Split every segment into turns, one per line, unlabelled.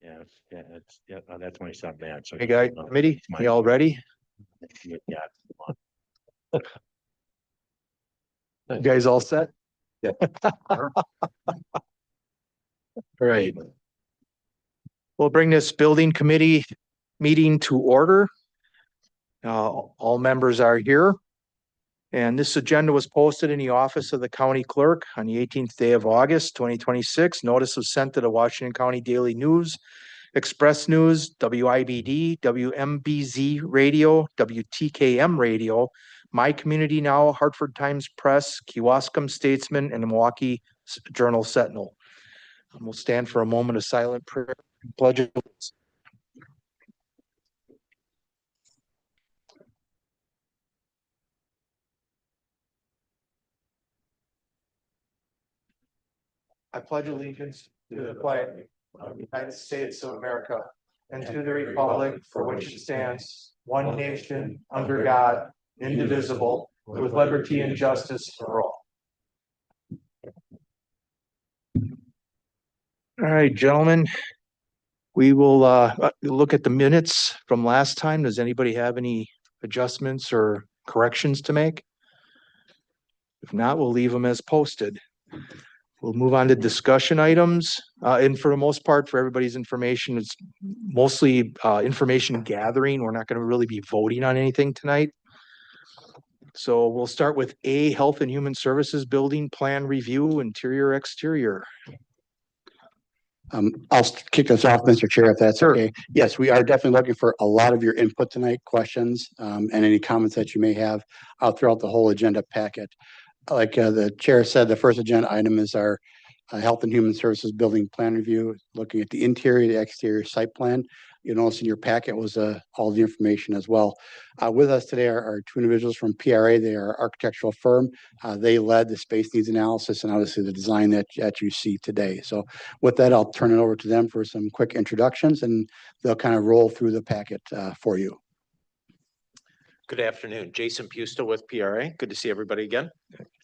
Yeah, that's my son, Matt. So
Hey, guy, committee, you all ready?
Yeah.
You guys all set?
Yeah.
All right. We'll bring this building committee meeting to order. All members are here. And this agenda was posted in the office of the county clerk on the 18th day of August, 2026. Notice was sent to the Washington County Daily News, Express News, WIBD, WMBZ Radio, WTKM Radio, My Community Now, Hartford Times Press, Kewaskum Statesman, and the Milwaukee Journal Sentinel. We'll stand for a moment of silent prayer. Pledge of allegiance. I pledge allegiance to the flag of the United States of America and to the republic for which it stands, one nation, under God, indivisible, with liberty and justice for all. All right, gentlemen, we will look at the minutes from last time. Does anybody have any adjustments or corrections to make? If not, we'll leave them as posted. We'll move on to discussion items. And for the most part, for everybody's information, it's mostly information gathering. We're not going to really be voting on anything tonight. So we'll start with A, Health and Human Services Building Plan Review, Interior, Exterior.
I'll kick us off, Mr. Chair, if that's okay. Yes, we are definitely looking for a lot of your input tonight, questions, and any comments that you may have throughout the whole agenda packet. Like the chair said, the first agenda item is our Health and Human Services Building Plan Review, looking at the interior, the exterior site plan. You notice in your packet was all the information as well. With us today are two individuals from PRA. They are an architectural firm. They led the space needs analysis and obviously the design that you see today. So with that, I'll turn it over to them for some quick introductions and they'll kind of roll through the packet for you.
Good afternoon. Jason Pusta with PRA. Good to see everybody again.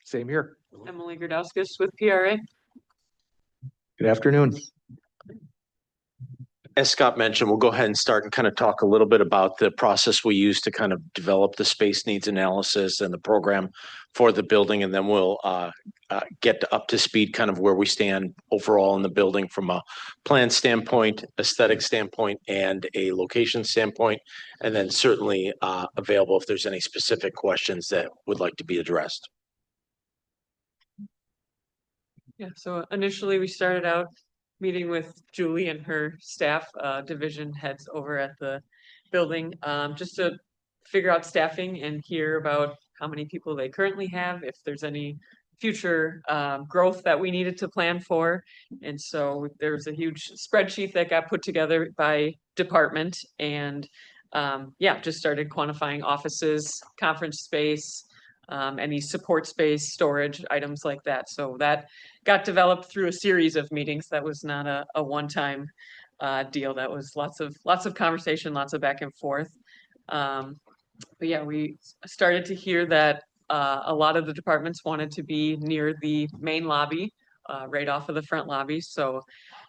Same here.
Emily Grodowskis with PRA.
Good afternoon.
As Scott mentioned, we'll go ahead and start and kind of talk a little bit about the process we use to kind of develop the space needs analysis and the program for the building. And then we'll get up to speed kind of where we stand overall in the building from a plan standpoint, aesthetic standpoint, and a location standpoint. And then certainly available if there's any specific questions that would like to be addressed.
Yeah, so initially we started out meeting with Julie and her staff, division heads over at the building, just to figure out staffing and hear about how many people they currently have, if there's any future growth that we needed to plan for. And so there was a huge spreadsheet that got put together by department and yeah, just started quantifying offices, conference space, any support space, storage, items like that. So that got developed through a series of meetings. That was not a one-time deal. That was lots of conversation, lots of back and forth. But yeah, we started to hear that a lot of the departments wanted to be near the main lobby, right off of the front lobby. So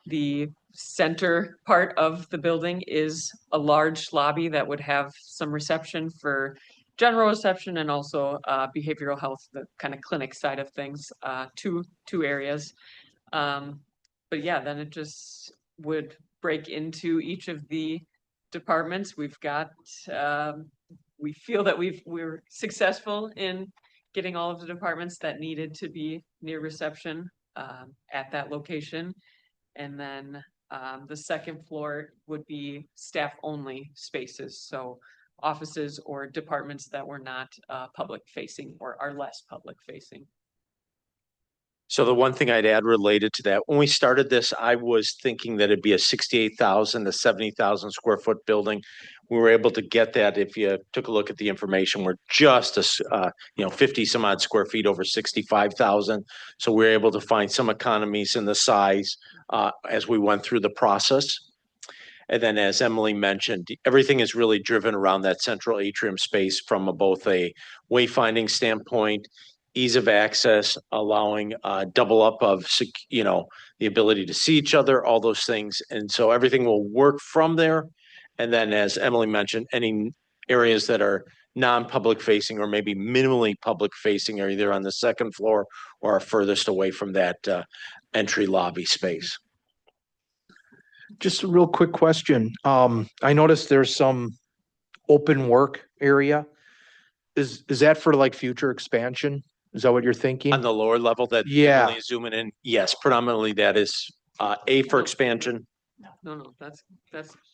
the center part of the building is a large lobby that would have some reception for general reception and also behavioral health, the kind of clinic side of things, two areas. But yeah, then it just would break into each of the departments. We've got, we feel that we're successful in getting all of the departments that needed to be near reception at that location. And then the second floor would be staff only spaces. So offices or departments that were not public facing or are less public facing.
So the one thing I'd add related to that, when we started this, I was thinking that it'd be a 68,000 to 70,000 square foot building. We were able to get that. If you took a look at the information, we're just 50 some odd square feet over 65,000. So we were able to find some economies in the size as we went through the process. And then as Emily mentioned, everything is really driven around that central atrium space from both a wayfinding standpoint ease of access, allowing double up of, the ability to see each other, all those things. And so everything will work from there. And then, as Emily mentioned, any areas that are non-public facing or maybe minimally public facing are either on the second floor or are furthest away from that entry lobby space.
Just a real quick question. I noticed there's some open work area. Is that for like future expansion? Is that what you're thinking?
On the lower level that
Yeah.
Emily is zooming in, yes, predominantly that is A for expansion.
No, that's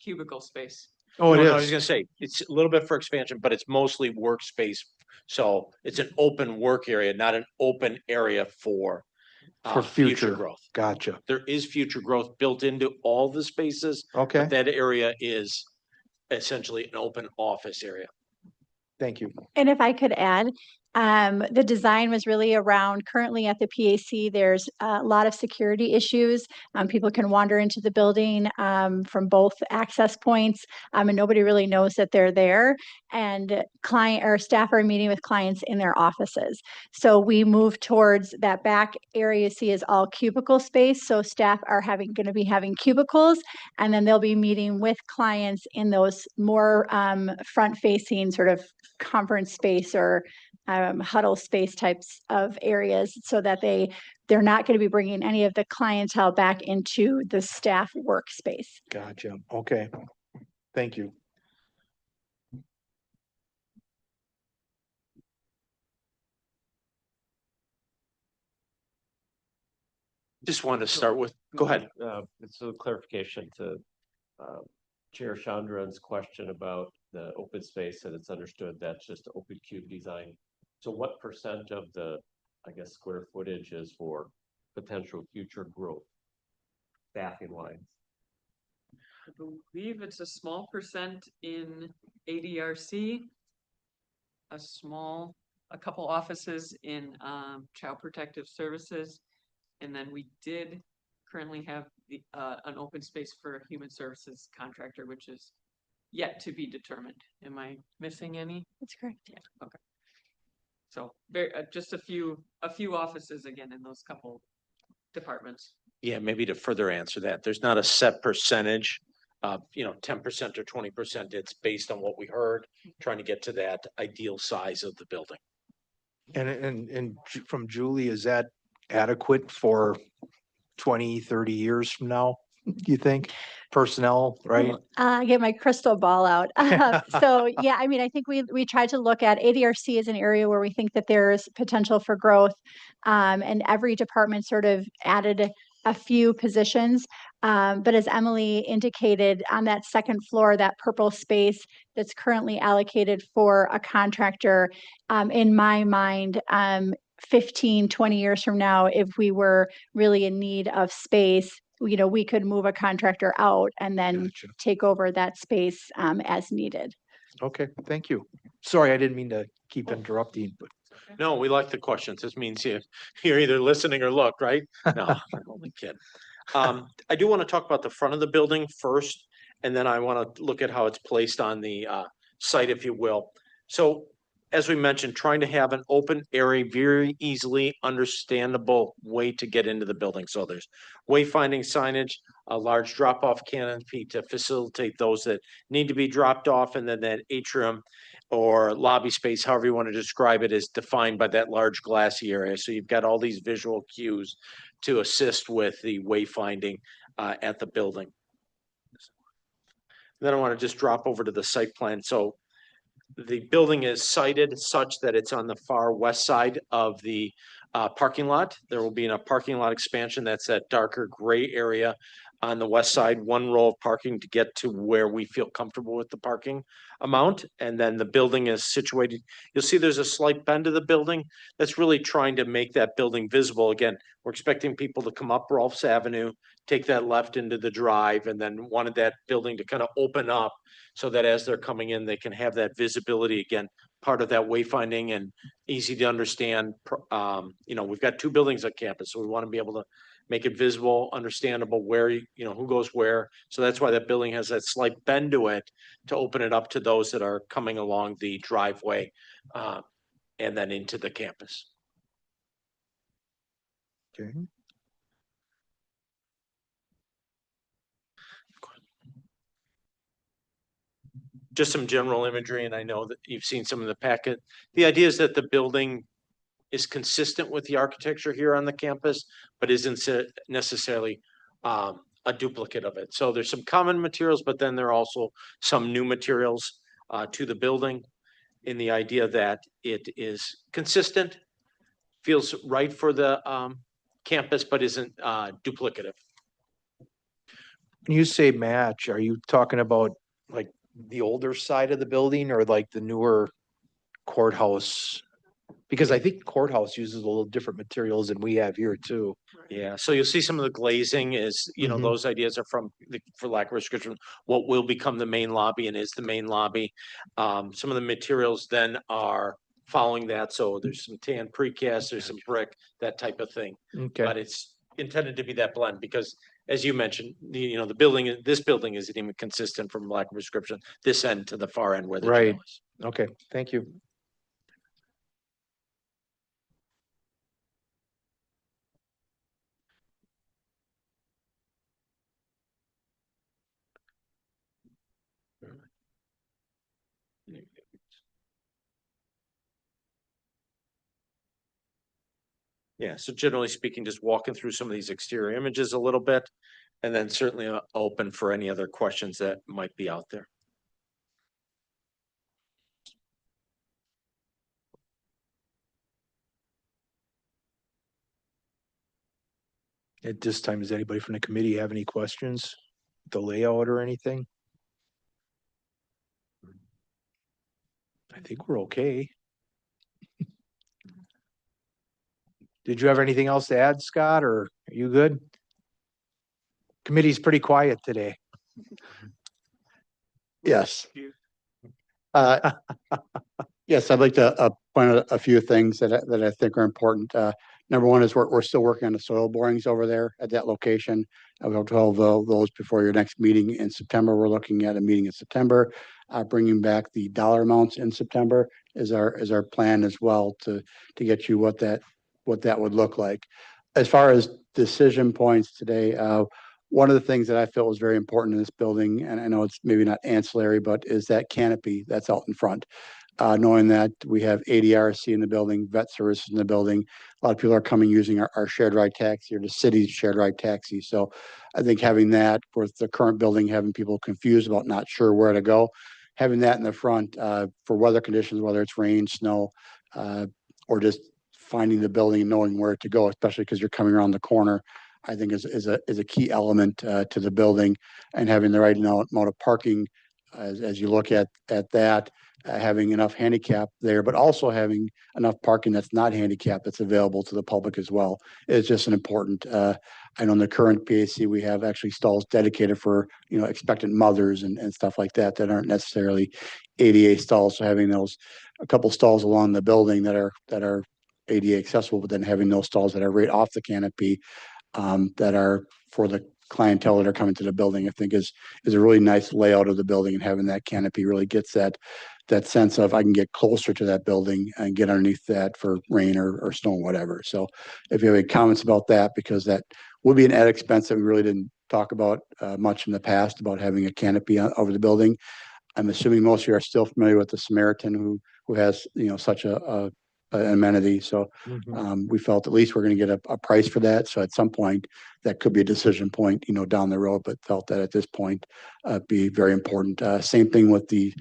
cubicle space.
Oh, it
No, I was
is.
gonna say, it's a little bit for expansion, but it's mostly workspace. So it's an open work area, not an open area for
For future.
growth.
Gotcha.
There is future growth built into all the spaces,
Okay,
but that area is essentially an open office area.
thank you.
And if I could add, the design was really around, currently at the PAC, there's a lot of security issues. People can wander into the building from both access points, and nobody really knows that they're there. And client or staff are meeting with clients in their offices. So we move towards that back area you see is all cubicle space. So staff are going to be having cubicles, and then they'll be meeting with clients in those more front-facing sort of conference space or huddle space types of areas, so that they're not going to be bringing any of the clientele back into the staff workspace.
Gotcha. Okay. Thank you.
Just wanted to start with, go ahead.
So clarification to Chair Chandran's question about the open space, and it's understood that's just open cube design. So what percent of the, I guess, square footage is for potential future growth, staffing wise?
I believe it's a small percent in ADRC. A couple offices in Child Protective Services. And then we did currently have an open space for a human services contractor, which is yet to be determined. Am I missing any?
That's correct.
Yeah, okay. So just a few offices again in those couple departments.
Yeah, maybe to further answer that, there's not a set percentage of, 10% or 20%. It's based on what we heard, trying to get to that ideal size of the building.
And from Julie, is that adequate for 20, 30 years from now? Do you think? Personnel, right?
Get my crystal ball out. So yeah, I mean, I think we tried to look at ADRC as an area where we think that there's potential for growth. And every department sort of added a few positions. But as Emily indicated, on that second floor, that purple space that's currently allocated for a contractor, in my mind, 15, 20 years from now, if we were really in need of space, we could move a contractor out and then
Gotcha.
take over that space as needed.
Okay, thank you. Sorry, I didn't mean to keep interrupting, but
No, we like the questions. This means you're either listening or look, right? No, I'm only kidding. I do want to talk about the front of the building first, and then I want to look at how it's placed on the site, if you will. So as we mentioned, trying to have an open area, very easily understandable way to get into the building. So there's wayfinding signage, a large drop-off canopy to facilitate those that need to be dropped off, and then that atrium or lobby space, however you want to describe it, is defined by that large glassy area. So you've got all these visual cues to assist with the wayfinding at the building. Then I want to just drop over to the site plan. So the building is sited such that it's on the far west side of the parking lot. There will be a parking lot expansion. That's that darker gray area on the west side, one row of parking to get to where we feel comfortable with the parking amount. And then the building is situated, you'll see there's a slight bend to the building that's really trying to make that building visible. Again, we're expecting people to come up Rolfs Avenue, take that left into the drive, and then wanted that building to kind of open up so that as they're coming in, they can have that visibility again, part of that wayfinding and easy to understand. We've got two buildings on campus, so we want to be able to make it visible, understandable where, who goes where. So that's why that building has that slight bend to it to open it up to those that are coming along the driveway and then into the campus.
Okay.
Just some general imagery, and I know that you've seen some of the packet. The idea is that the building is consistent with the architecture here on the campus, but isn't necessarily a duplicate of it. So there's some common materials, but then there are also some new materials to the building in the idea that it is consistent, feels right for the campus, but isn't duplicative.
When you say match, are you talking about like the older side of the building or like the newer courthouse? Because I think courthouse uses a little different materials than we have here too.
Yeah, so you'll see some of the glazing is,
Mhm.
those ideas are from, for lack of a description, what will become the main lobby and is the main lobby. Some of the materials then are following that, so there's some tan precast, there's some brick, that type of thing.
Okay,
But it's intended to be that blend because, as you mentioned, the building, this building isn't even consistent from lack of a description, this end to the far end where the
Right.
jail is.
okay, thank you.
Yeah, so generally speaking, just walking through some of these exterior images a little bit, and then certainly open for any other questions that might be out there.
At this time, does anybody from the committee have any questions? The layout or anything? I think we're okay. Did you have anything else to add, Scott, or are you good? Committee's pretty quiet today.
Yes. Uh, Yes, I'd like to point out a few things that I think are important. Number one is we're still working on the soil borings over there at that location. I will tell those before your next meeting in September. We're looking at a meeting in September. Bringing back the dollar amounts in September is our plan as well to get you what that would look like. As far as decision points today, one of the things that I felt was very important in this building, and I know it's maybe not ancillary, but is that canopy that's out in front. Knowing that we have ADRC in the building, vet services in the building. A lot of people are coming using our shared ride taxi or the city's shared ride taxi. So I think having that with the current building, having people confused about not sure where to go, having that in the front for weather conditions, whether it's rain, snow, or just finding the building and knowing where to go, especially because you're coming around the corner, I think is a key element to the building, and having the right amount of parking as you look at that. Having enough handicap there, but also having enough parking that's not handicapped that's available to the public as well. It's just an important, I know in the current PAC, we have actually stalls dedicated for, expectant mothers and stuff like that aren't necessarily ADA stalls. So having a couple stalls along the building that are ADA accessible, but then having those stalls that are right off the canopy that are for the clientele that are coming to the building, I think is a really nice layout of the building, and having that canopy really gets that sense of I can get closer to that building and get underneath that for rain or snow or whatever. So if you have any comments about that, because that would be an added expense that we really didn't talk about much in the past about having a canopy over the building. I'm assuming most of you are still familiar with the Samaritan who has, such an amenity. So we felt at least we're going to get a price for that. So at some point that could be a decision point, down the road, but felt that at this point be very important. Same thing with the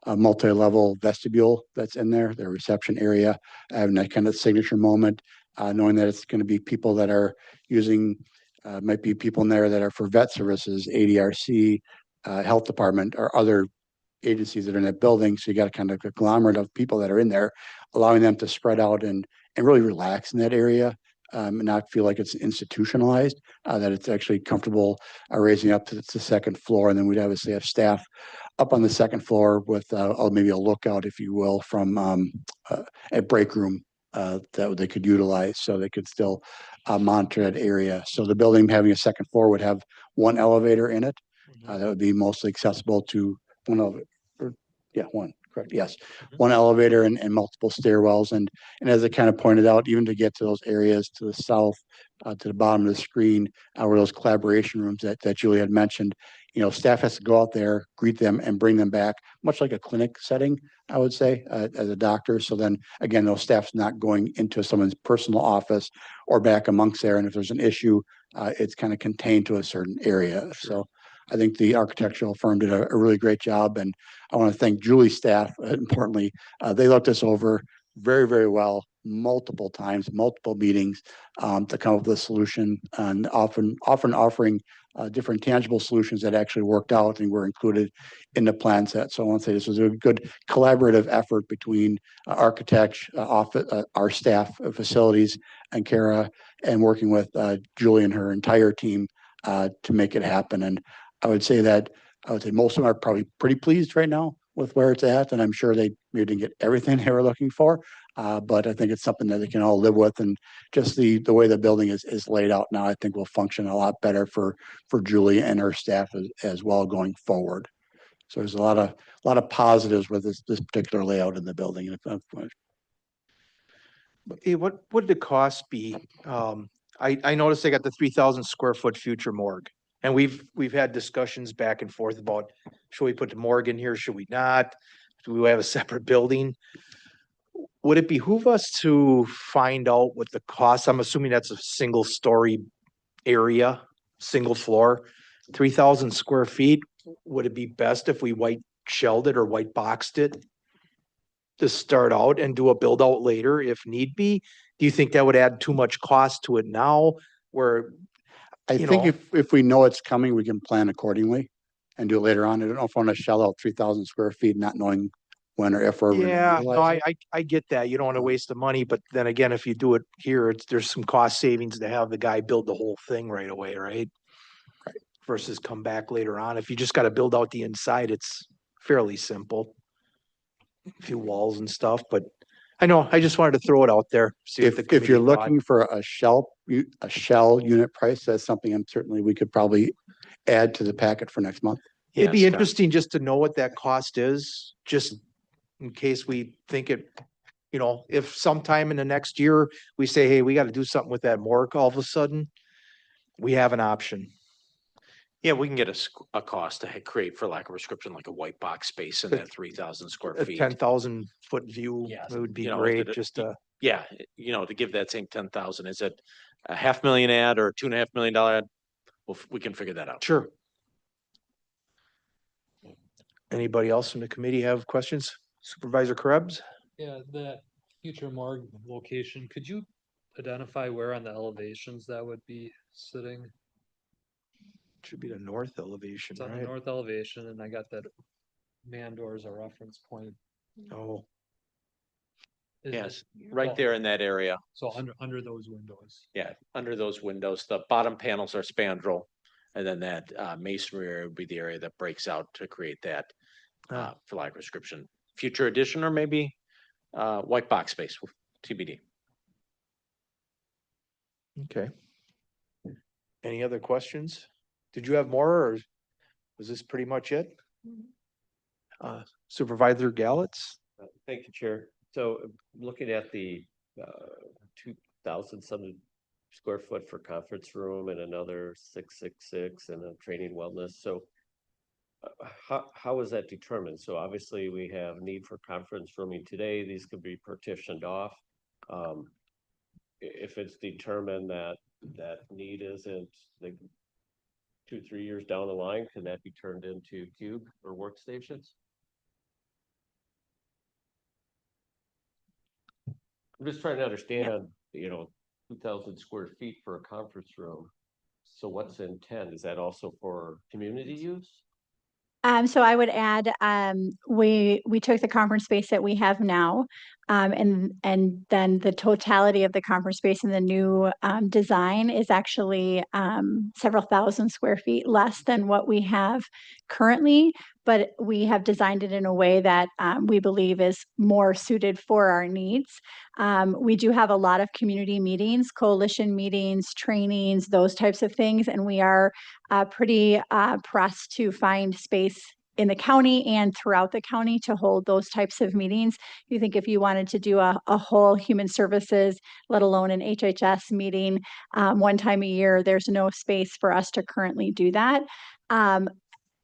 multi-level vestibule that's in there, the reception area, having that kind of signature moment, knowing that it's going to be people that are using, might be people in there that are for vet services, ADRC, health department, or other agencies that are in that building. So you got a kind of conglomerate of people that are in there, allowing them to spread out and really relax in that area. And not feel like it's institutionalized, that it's actually comfortable raising up to the second floor. And then we'd obviously have staff up on the second floor with maybe a lookout, if you will, from a break room that they could utilize, so they could still monitor that area. So the building having a second floor would have one elevator in it that would be mostly accessible to one, correct? correct? Yes. One elevator and multiple stairwells. And as I kind of pointed out, even to get to those areas to the south, to the bottom of the screen, where those collaboration rooms that Julie had mentioned, staff has to go out there, greet them and bring them back, much like a clinic setting, I would say, as a doctor. So then again, those staff's not going into someone's personal office or back amongst there. And if there's an issue, it's kind of contained to a certain area. So I think the architectural firm did a really great job. And I want to thank Julie's staff, importantly. They looked us over very, very well, multiple times, multiple meetings, to come up with a solution, and often offering different tangible solutions that actually worked out and were included in the plan set. So I want to say this was a good collaborative effort between architects, our staff, facilities, and Kara, and working with Julie and her entire team to make it happen. And I would say most of them are probably pretty pleased right now with where it's at, and I'm sure they maybe didn't get everything they were looking for, but I think it's something that they can all live with. And just the way the building is laid out now, I think will function a lot better for Julie and her staff as well going forward. So there's a lot of positives with this particular layout in the building.
Hey, what would the cost be? I noticed they got the 3,000 square foot future morgue. And we've had discussions back and forth about, should we put the morgue in here? Should we not? Do we have a separate building? Would it behoove us to find out what the cost? I'm assuming that's a single story area, single floor, 3,000 square feet. Would it be best if we white shelled it or white boxed it to start out and do a build out later if need be? Do you think that would add too much cost to it now, where
I think if we know it's coming, we can plan accordingly and do it later on. I don't know if I want to shell out 3,000 square feet, not knowing when or if we're.
Yeah, no, I get that. You don't want to waste the money, but then again, if you do it here, there's some cost savings to have the guy build the whole thing right away, right? Right. Versus come back later on. If you just got to build out the inside, it's fairly simple. A few walls and stuff, but I know, I just wanted to throw it out there. See
If you're looking for a shell unit price, that's something we could probably add to the packet for next month.
It'd be
Yes,
interesting just to know what that cost is, just in case we think it, if sometime in the next year, we say, hey, we got to do something with that morgue, all of a sudden, we have an option.
Yeah, we can get a cost to create, for lack of a description, like a white box space in that 3,000 square
A
feet.
10,000 foot view,
Yes,
it would be
you know,
great,
that it-
just to,
Yeah, to give that same 10,000, is it a $500,000 ad or a $2.5 million ad? Well, we can figure that out.
sure. Anybody else from the committee have questions? Supervisor Krebs?
Yeah, that future morgue location, could you identify where on the elevations that would be sitting?
Should be the north elevation,
It's on the
right?
north elevation, and I got that man door as a reference point.
Oh,
Is it-
Yes, right
well,
there in that area.
So under those windows.
Yeah, under those windows, the bottom panels are spandrel. And then that masonry area would be the area that breaks out to create that,
Ah.
for lack of description, future addition, or maybe white box space, TBD.
okay. Any other questions? Did you have more, or was this pretty much it? Supervisor Gallitz?
Thank you, Chair. So looking at the 2,000 some square foot for conference room and another 666 and a training wellness. So how is that determined? So obviously we have need for conference rooming today. These could be partitioned off. If it's determined that need isn't like 2-3 years down the line, can that be turned into cube or workstations? I'm just trying to understand, 2,000 square feet for a conference room. So what's the intent? Is that also for community use?
So I would add, we took the conference space that we have now, and then the totality of the conference space in the new design is actually several thousand square feet less than what we have currently, but we have designed it in a way that we believe is more suited for our needs. We do have a lot of community meetings, coalition meetings, trainings, those types of things, and we are pretty pressed to find space in the county and throughout the county to hold those types of meetings. You think if you wanted to do a whole human services, let alone an HHS meeting, one time a year, there's no space for us to currently do that.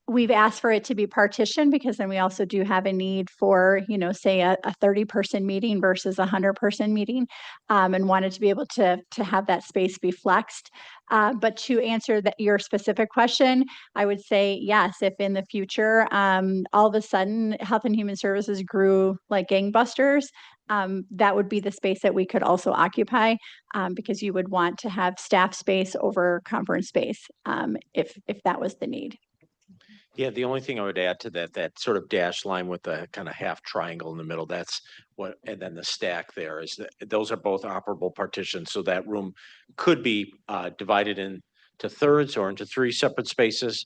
We've asked for it to be partitioned because then we also do have a need for, say a 30-person meeting versus a 100-person meeting, and wanted to be able to have that space be flexed. But to answer your specific question, I would say yes, if in the future, all of a sudden Health and Human Services grew like gangbusters, that would be the space that we could also occupy, because you would want to have staff space over conference space, if that was the need.
Yeah, the only thing I would add to that, that sort of dashed line with the kind of half triangle in the middle, that's what, and then the stack there is that those are both operable partitions. So that room could be divided into thirds or into 3 separate spaces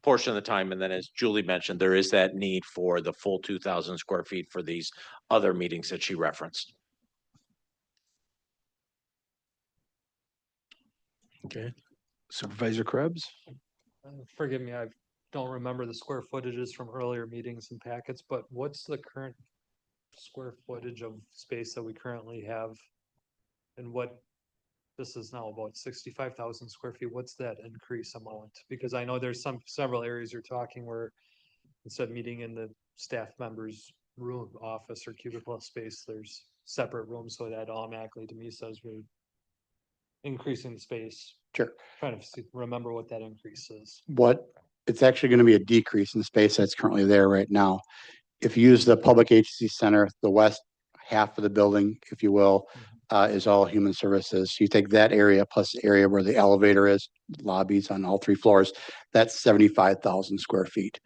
portion of the time. And then as Julie mentioned, there is that need for the full 2,000 square feet for these other meetings that she referenced.
Okay. Supervisor Krebs?
Forgive me, I don't remember the square footages from earlier meetings and packets, but what's the current square footage of space that we currently have? And this is now about 65,000 square feet. What's that increase amount? Because I know there's several areas you're talking where instead of meeting in the staff members' room, office or cubicle space, there's separate rooms. So that automatically to me says we're increasing the space.
Sure.
Trying to remember what that increase is.
It's actually going to be a decrease in the space that's currently there right now. If you use the public agency center, the west half of the building, if you will, is all human services. You take that area plus the area where the elevator is, lobbies on all 3 floors, that's 75,000 square feet.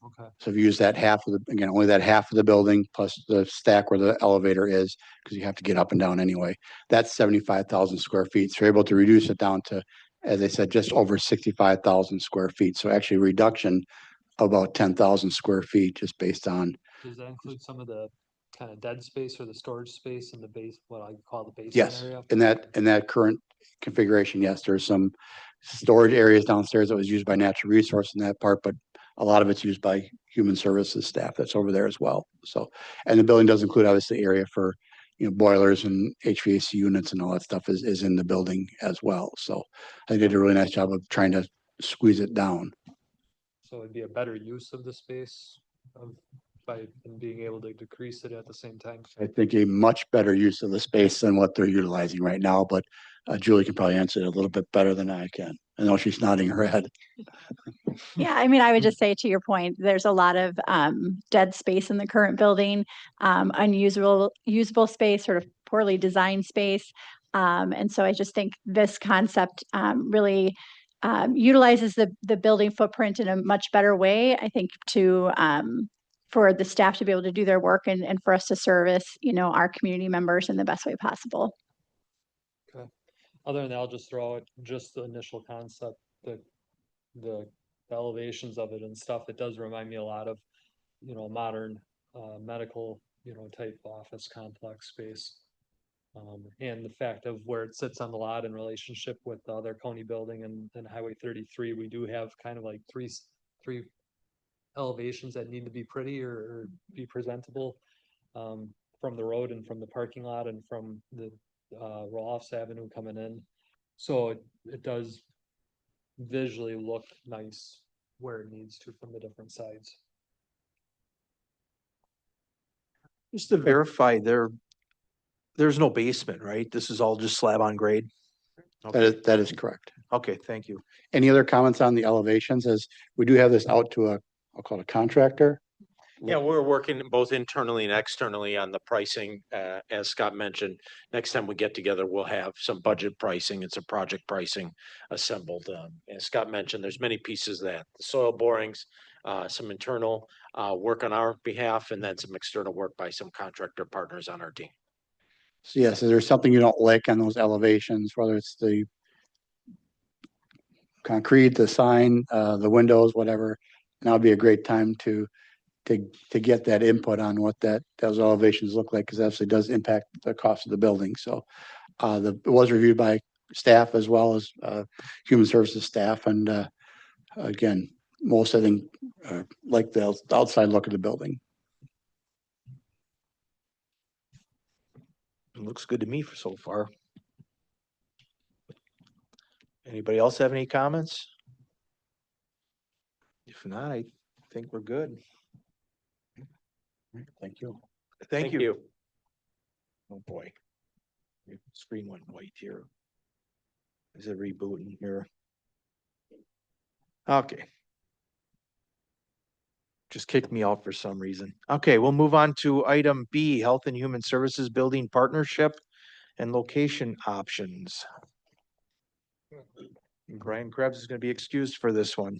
Okay.
So if you use that only that half of the building plus the stack where the elevator is, because you have to get up and down anyway, that's 75,000 square feet. So you're able to reduce it down to, as I said, just over 65,000 square feet. So actually reduction of about 10,000 square feet just based on.
Does that include some of the kind of dead space or the storage space in the base, what I call the basement
Yes,
area?
in that current configuration, yes, there's some storage areas downstairs that was used by natural resource in that part, but a lot of it's used by human services staff that's over there as well. So, and the building does include obviously area for, boilers and HVAC units and all that stuff is in the building as well. So I did a really nice job of trying to squeeze it down.
So it'd be a better use of the space by being able to decrease it at the same time.
I think a much better use of the space than what they're utilizing right now, but Julie can probably answer it a little bit better than I can. I know she's nodding her head.
Yeah, I mean, I would just say to your point, there's a lot of dead space in the current building, usable space, sort of poorly designed space. And so I just think this concept really utilizes the building footprint in a much better way, I think, for the staff to be able to do their work and for us to service, our community members in the best way possible.
Okay. Other than that, I'll just throw out just the initial concept, the elevations of it and stuff. It does remind me a lot of, modern medical, type office complex space. And the fact of where it sits on the lot in relationship with the other county building and Highway 33, we do have kind of like three elevations that need to be pretty or be presentable from the road and from the parking lot and from the Rolfs Avenue coming in. So it does visually look nice where it needs to from the different sides.
Just to verify, there's no basement, right? This is all just slab on grade?
That is correct.
Okay, thank you.
Any other comments on the elevations, as we do have this out to I'll call it a contractor?
Yeah, we're working both internally and externally on the pricing. As Scott mentioned, next time we get together, we'll have some budget pricing. It's a project pricing assembled. As Scott mentioned, there's many pieces of that. The soil borings, some internal work on our behalf, and then some external work by some contractor partners on our team.
So yes, is there something you don't like on those elevations, whether it's the concrete, the sign, the windows, whatever? Now would be a great time to get that input on what those elevations look like, because absolutely does impact the cost of the building. So it was reviewed by staff as well as human services staff, and again, most, I think, like the outside look of the building.
Looks good to me for so far. Anybody else have any comments? If not, I think we're good.
Thank you.
Thank you. Oh, boy. Your screen went white here. Is it rebooting here? Okay. Just kicked me out for some reason. Okay, we'll move on to item B, Health and Human Services Building Partnership and Location Options. Brian Krebs is going to be excused for this one.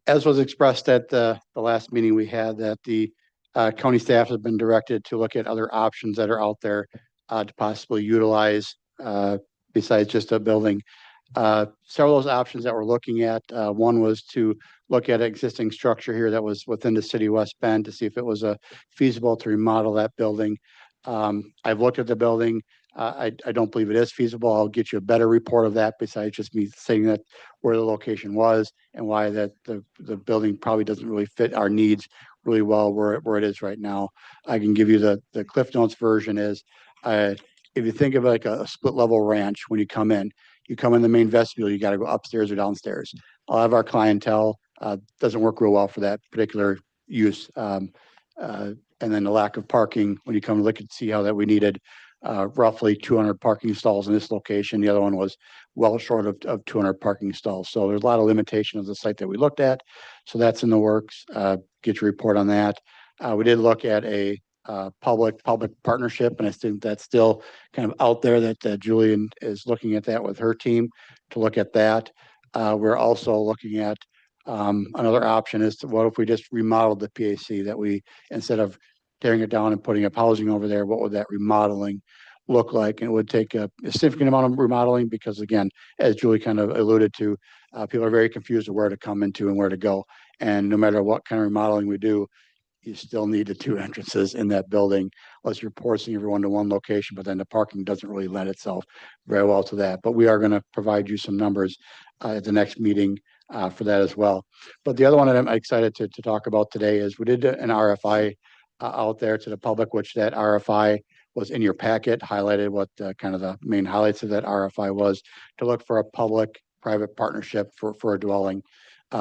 As was expressed at the last meeting we had, that the county staff has been directed to look at other options that are out there to possibly utilize besides just a building. Several of those options that we're looking at, one was to look at existing structure here that was within the city of West Bend to see if it was feasible to remodel that building. I've looked at the building. I don't believe it is feasible. I'll get you a better report of that besides just me saying that where the location was and why that the building probably doesn't really fit our needs really well where it is right now. I can give you the Cliff Notes version is, if you think of like a split level ranch, when you come in the main vestibule, you got to go upstairs or downstairs. A lot of our clientele doesn't work real well for that particular use. And then the lack of parking, when you come look and see how that we needed roughly 200 parking stalls in this location. The other one was well short of 200 parking stalls. So there's a lot of limitation of the site that we looked at. So that's in the works. Get your report on that. We did look at a public partnership, and I think that's still kind of out there that Julian is looking at that with her team to look at that. We're also looking at another option is to, what if we just remodeled the PAC, that we, instead of tearing it down and putting up housing over there, what would that remodeling look like? And it would take a significant amount of remodeling because, again, as Julie kind of alluded to, people are very confused of where to come into and where to go. And no matter what kind of remodeling we do, you still need the two entrances in that building, unless you're forcing everyone to one location, but then the parking doesn't really lend itself very well to that. But we are going to provide you some numbers at the next meeting for that as well. But the other one that I'm excited to talk about today is we did an RFI out there to the public, which that RFI was in your packet, highlighted what kind of the main highlights of that RFI was, to look for a public-private partnership for a dwelling,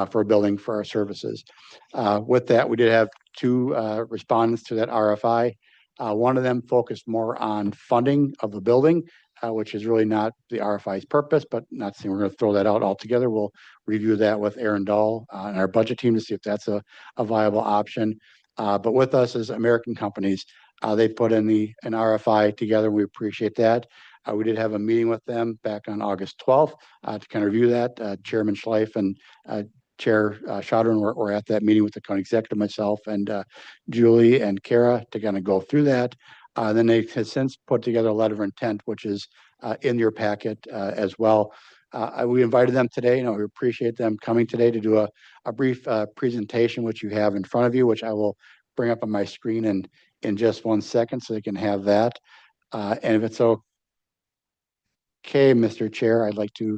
for a building for our services. With that, we did have two respondents to that RFI. One of them focused more on funding of the building, which is really not the RFI's purpose, but not saying we're going to throw that out altogether. We'll review that with Aaron Dahl and our budget team to see if that's a viable option. But with us as American companies, they put in an RFI together, and we appreciate that. We did have a meeting with them back on August 12th to kind of review that. Chairman Schleif and Chair Schaudron were at that meeting with the county executive, myself and Julie and Kara to kind of go through that. Then they have since put together a letter of intent, which is in your packet as well. We invited them today. We appreciate them coming today to do a brief presentation, which you have in front of you, which I will bring up on my screen in just 1 second so they can have that. And if it's okay, Mr. Chair, I'd like to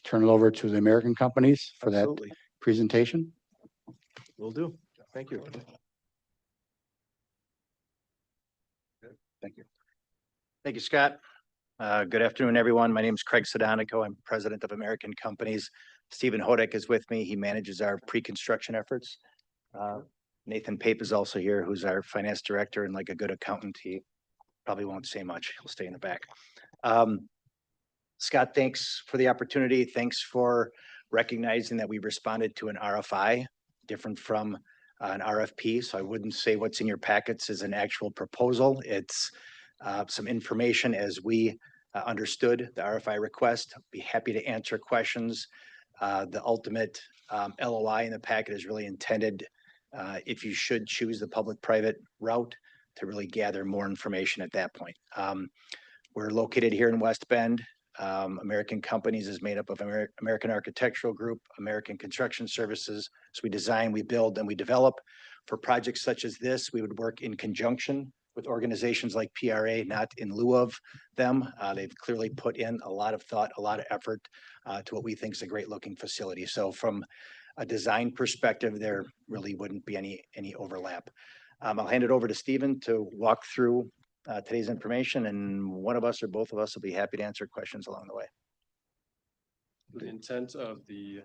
turn it over to the American companies for
Absolutely.
that presentation.
Will do. Thank you.
Thank you.
Thank you, Scott. Good afternoon, everyone. My name is Craig Sedonico. I'm president of American Companies. Stephen Hodek is with me. He manages our pre-construction efforts. Nathan Pape is also here, who's our finance director, and like a good accountant, he probably won't say much. He'll stay in the back. Scott, thanks for the opportunity. Thanks for recognizing that we responded to an RFI, different from an RFP. So I wouldn't say what's in your packets is an actual proposal. It's some information as we understood the RFI request. Be happy to answer questions. The ultimate LOI in the packet is really intended, if you should choose the public-private route, to really gather more information at that point. We're located here in West Bend. American Companies is made up of American Architectural Group, American Construction Services. So we design, we build, and we develop. For projects such as this, we would work in conjunction with organizations like PRA, not in lieu of them. They've clearly put in a lot of thought, a lot of effort to what we think is a great looking facility. So from a design perspective, there really wouldn't be any overlap. I'll hand it over to Stephen to walk through today's information, and one of us or both of us will be happy to answer questions along the way.
The intent of the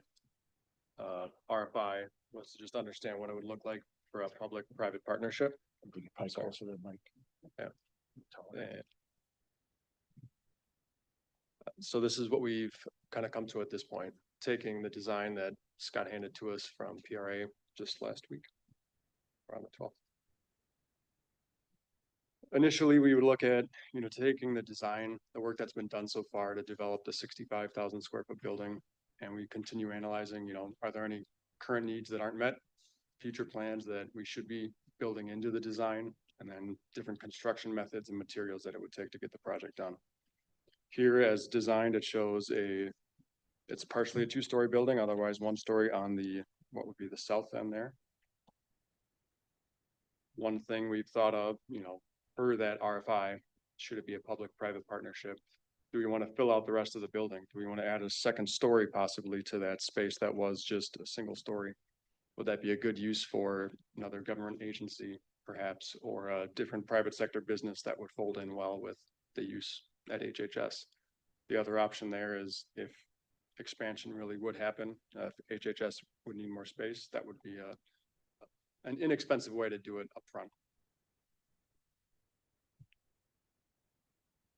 RFI was to just understand what it would look like for a public-private partnership. Yeah. So this is what we've kind of come to at this point, taking the design that Scott handed to us from PRA just last week, around the 12th. Initially, we would look at, taking the design, the work that's been done so far to develop the 65,000 square foot building. And we continue analyzing, are there any current needs that aren't met, future plans that we should be building into the design, and then different construction methods and materials that it would take to get the project done. Here as designed, it shows it's partially a 2-story building, otherwise 1 story on what would be the south end there. One thing we've thought of, for that RFI, should it be a public-private partnership? Do we want to fill out the rest of the building? Do we want to add a 2nd story possibly to that space that was just a single story? Would that be a good use for another government agency perhaps, or a different private sector business that would fold in well with the use at HHS? The other option there is if expansion really would happen, if HHS would need more space, that would be an inexpensive way to do it upfront.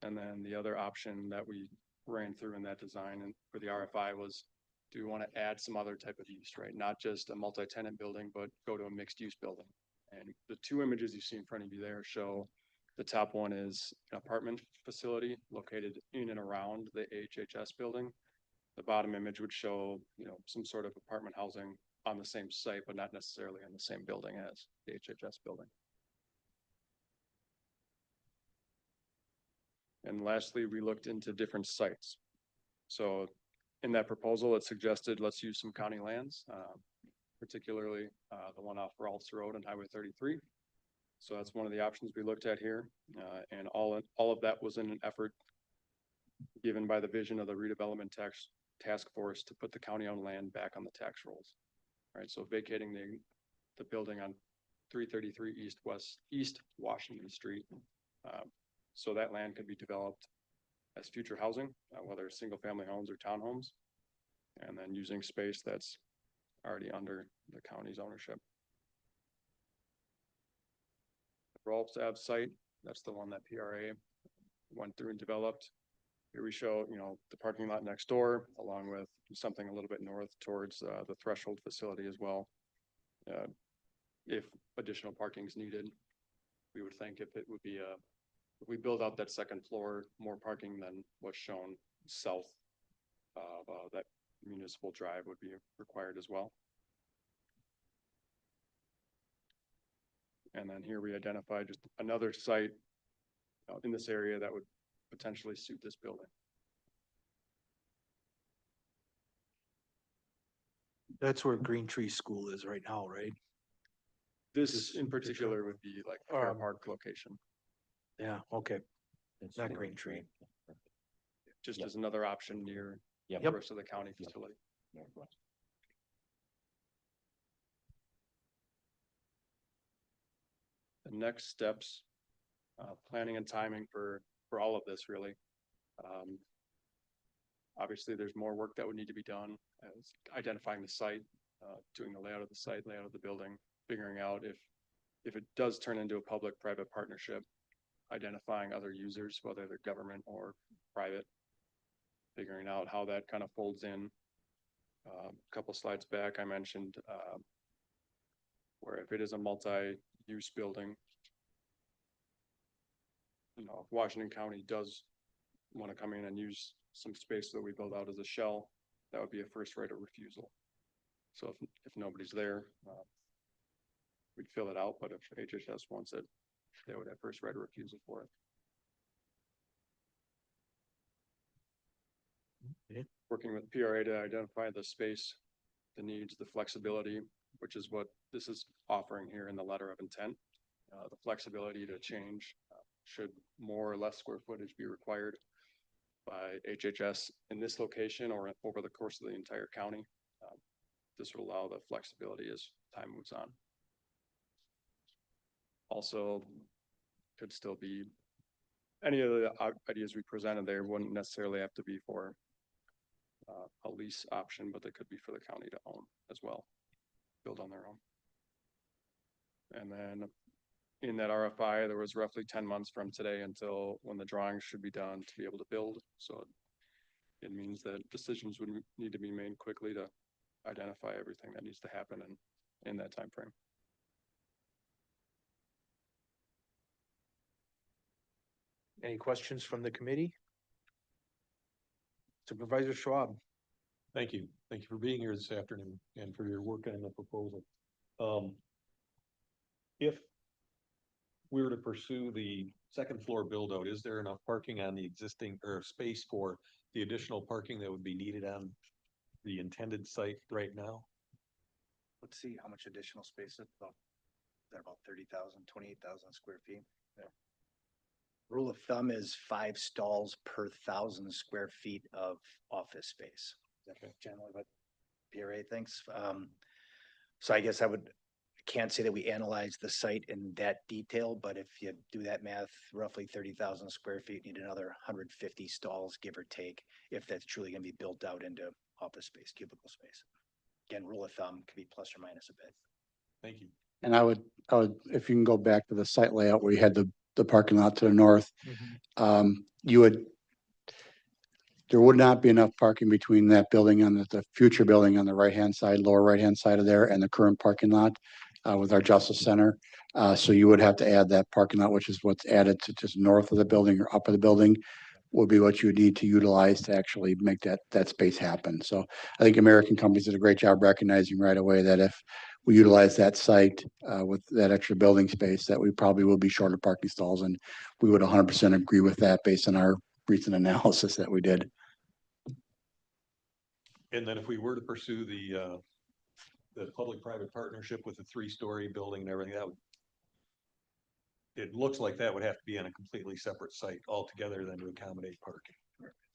And then the other option that we ran through in that design and for the RFI was, do we want to add some other type of use, right? Not just a multi-tenant building, but go to a mixed use building. And the 2 images you see in front of you there show the top one is an apartment facility located in and around the HHS building. The bottom image would show, some sort of apartment housing on the same site, but not necessarily in the same building as the HHS building. And lastly, we looked into different sites. So in that proposal, it suggested let's use some county lands, particularly the one off Rolfs Road and Highway 33. So that's one of the options we looked at here. And all of that was in an effort given by the vision of the redevelopment task force to put the county owned land back on the tax rolls. All right, so vacating the building on 333 East Washington Street. So that land could be developed as future housing, whether it's single family homes or townhomes, and then using space that's already under the county's ownership. The Rolfs Ave site, that's the one that PRA went through and developed. Here we show, the parking lot next door, along with something a little bit north towards the Threshold facility as well. If additional parking is needed, we would think if we build out that 2nd floor, more parking than what's shown south of that municipal drive would be required as well. And then here we identified just another site in this area that would potentially suit this building.
That's where Green Tree School is right now, right?
This in particular would be like a Fair Park location,
Yeah, okay. Not Green Tree.
just as another option near the rest of the county facility. The next steps, planning and timing for all of this really. Obviously, there's more work that would need to be done as identifying the site, doing the layout of the site, layout of the building, figuring out if it does turn into a public-private partnership, identifying other users, whether they're government or private, figuring out how that kind of folds in. A couple slides back, I mentioned where if it is a multi-use building, if Washington County does want to come in and use some space that we build out as a shell, that would be a first right of refusal. So if nobody's there, we'd fill it out, but if HHS wants it, they would have first right of refusal for it.
Okay.
Working with PRA to identify the space, the needs, the flexibility, which is what this is offering here in the letter of intent. the flexibility to change, should more or less square footage be required by HHS in this location or over the course of the entire county. This will allow the flexibility as time moves on. Also, could still be any of the ideas we presented there wouldn't necessarily have to be for a lease option, but they could be for the county to own as well, build on their own. And then in that RFI, there was roughly 10 months from today until when the drawings should be done to be able to build. So it means that decisions would need to be made quickly to identify everything that needs to happen in that time frame.
Any questions from the committee? Supervisor Schwab.
Thank you. Thank you for being here this afternoon and for your work on the proposal. If we were to pursue the second floor build out, is there enough parking on the existing or space for the additional parking that would be needed on the intended site right now?
Let's see how much additional space it's about. They're about 28,000 square feet. Yeah. Rule of thumb is 5 stalls per 1,000 square feet of office space. That's generally what PRA thinks. So I guess can't say that we analyzed the site in that detail, but if you do that math, roughly 30,000 square feet, need another 150 stalls, give or take, if that's truly gonna be built out into office space, cubicle space. Again, rule of thumb could be plus or minus a bit.
Thank you.
And I would, if you can go back to the site layout where you had the parking lot to the north, there would not be enough parking between that building and the future building on the right-hand side, lower right-hand side of there, and the current parking lot with our Justice Center. So you would have to add that parking lot, which is what's added to just north of the building or up of the building, would be what you would need to utilize to actually make that space happen. So I think American companies did a great job recognizing right away that if we utilize that site with that extra building space, that we probably will be short of parking stalls, and we would 100% agree with that based on our recent analysis that we did.
And then if we were to pursue the public-private partnership with the 3-story building and everything, it looks like that would have to be on a completely separate site altogether than to accommodate parking.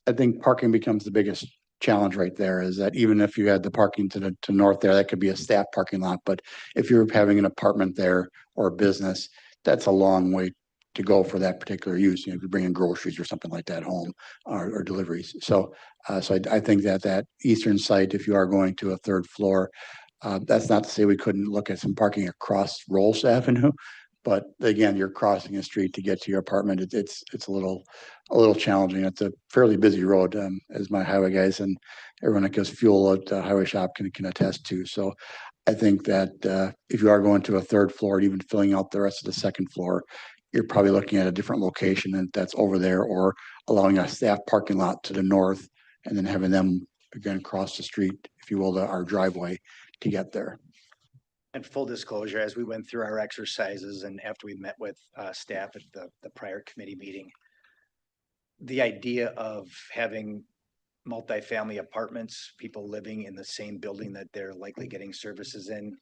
I think parking becomes the biggest challenge right there, is that even if you had the parking to north there, that could be a staff parking lot. But if you're having an apartment there or a business, that's a long way to go for that particular use. You know, if you're bringing groceries or something like that home or deliveries. So I think that eastern site, if you are going to a 3rd floor, that's not to say we couldn't look at some parking across Rolls Avenue. But again, you're crossing a street to get to your apartment. It's a little challenging. It's a fairly busy road, as my highway guys and everyone that gives fuel at the highway shop can attest to. So I think that if you are going to a 3rd floor and even filling out the rest of the 2nd floor, you're probably looking at a different location and that's over there, or allowing a staff parking lot to the north and then having them again cross the street, if you will, to our driveway to get there.
And full disclosure, as we went through our exercises and after we met with staff at the prior committee meeting, the idea of having multifamily apartments, people living in the same building that they're likely getting services in,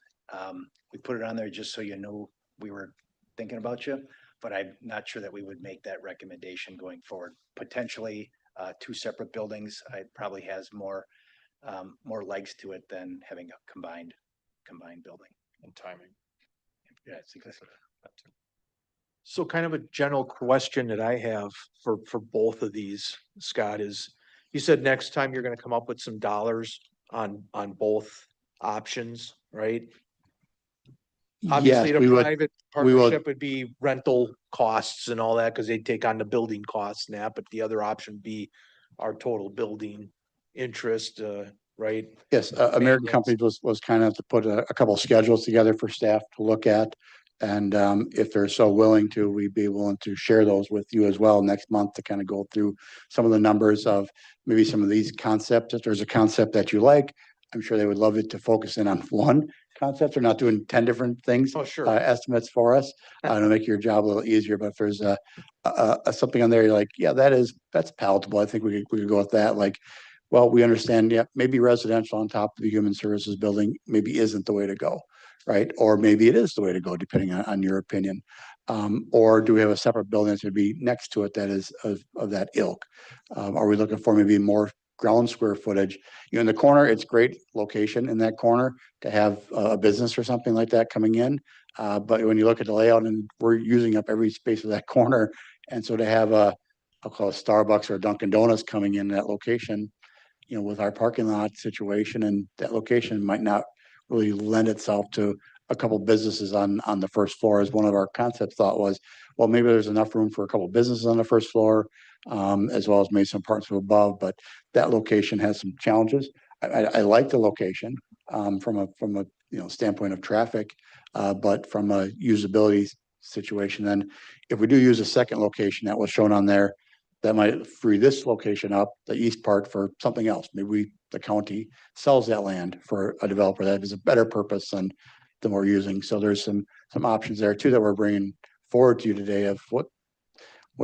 we put it on there just so you know we were thinking about you, but I'm not sure that we would make that recommendation going forward. Potentially 2 separate buildings, it probably has more legs to it than having a combined building.
And timing.
Yeah, it's exactly.
So kind of a general question that I have for both of these, Scott, is you said next time you're gonna come up with some dollars on both options, right? Obviously,
Yes,
the
we would.
private
we will-
partnership would be rental costs and all that, because they'd take on the building costs and that, but the other option would be our total building interest, right?
Yes, American
Maintenance.
Companies was kind of to put a couple of schedules together for staff to look at. And if they're so willing to, we'd be willing to share those with you as well next month to kind of go through some of the numbers of maybe some of these concepts. If there's a concept that you like, I'm sure they would love it to focus in on one concept. They're not doing 10 different things.
Oh, sure.
Estimates for us to make your job a little easier. But if there's something on there, you're like, yeah, that's palatable. I think we could go with that. Like Well, we understand, yeah, maybe residential on top of the human services building maybe isn't the way to go, right? Or maybe it is the way to go, depending on your opinion. Or do we have a separate building that should be next to it that is of that ilk? Are we looking for maybe more ground square footage? You know, in the corner, it's great location in that corner to have a business or something like that coming in. But when you look at the layout and we're using up every space of that corner, and so to have I'll call it Starbucks or Dunkin' Donuts coming in that location, you know, with our parking lot situation and that location might not really lend itself to a couple businesses on the first floor, as one of our concept thought was, well, maybe there's enough room for a couple businesses on the first floor, as well as maybe some parts above, but that location has some challenges. I like the location, from a, you know, standpoint of traffic, but from a usability situation, then if we do use a second location that was shown on there, that might free this location up, the east part, for something else. Maybe the county sells that land for a developer that has a better purpose than we're using. So there's some options there too that we're bringing forward to you today of what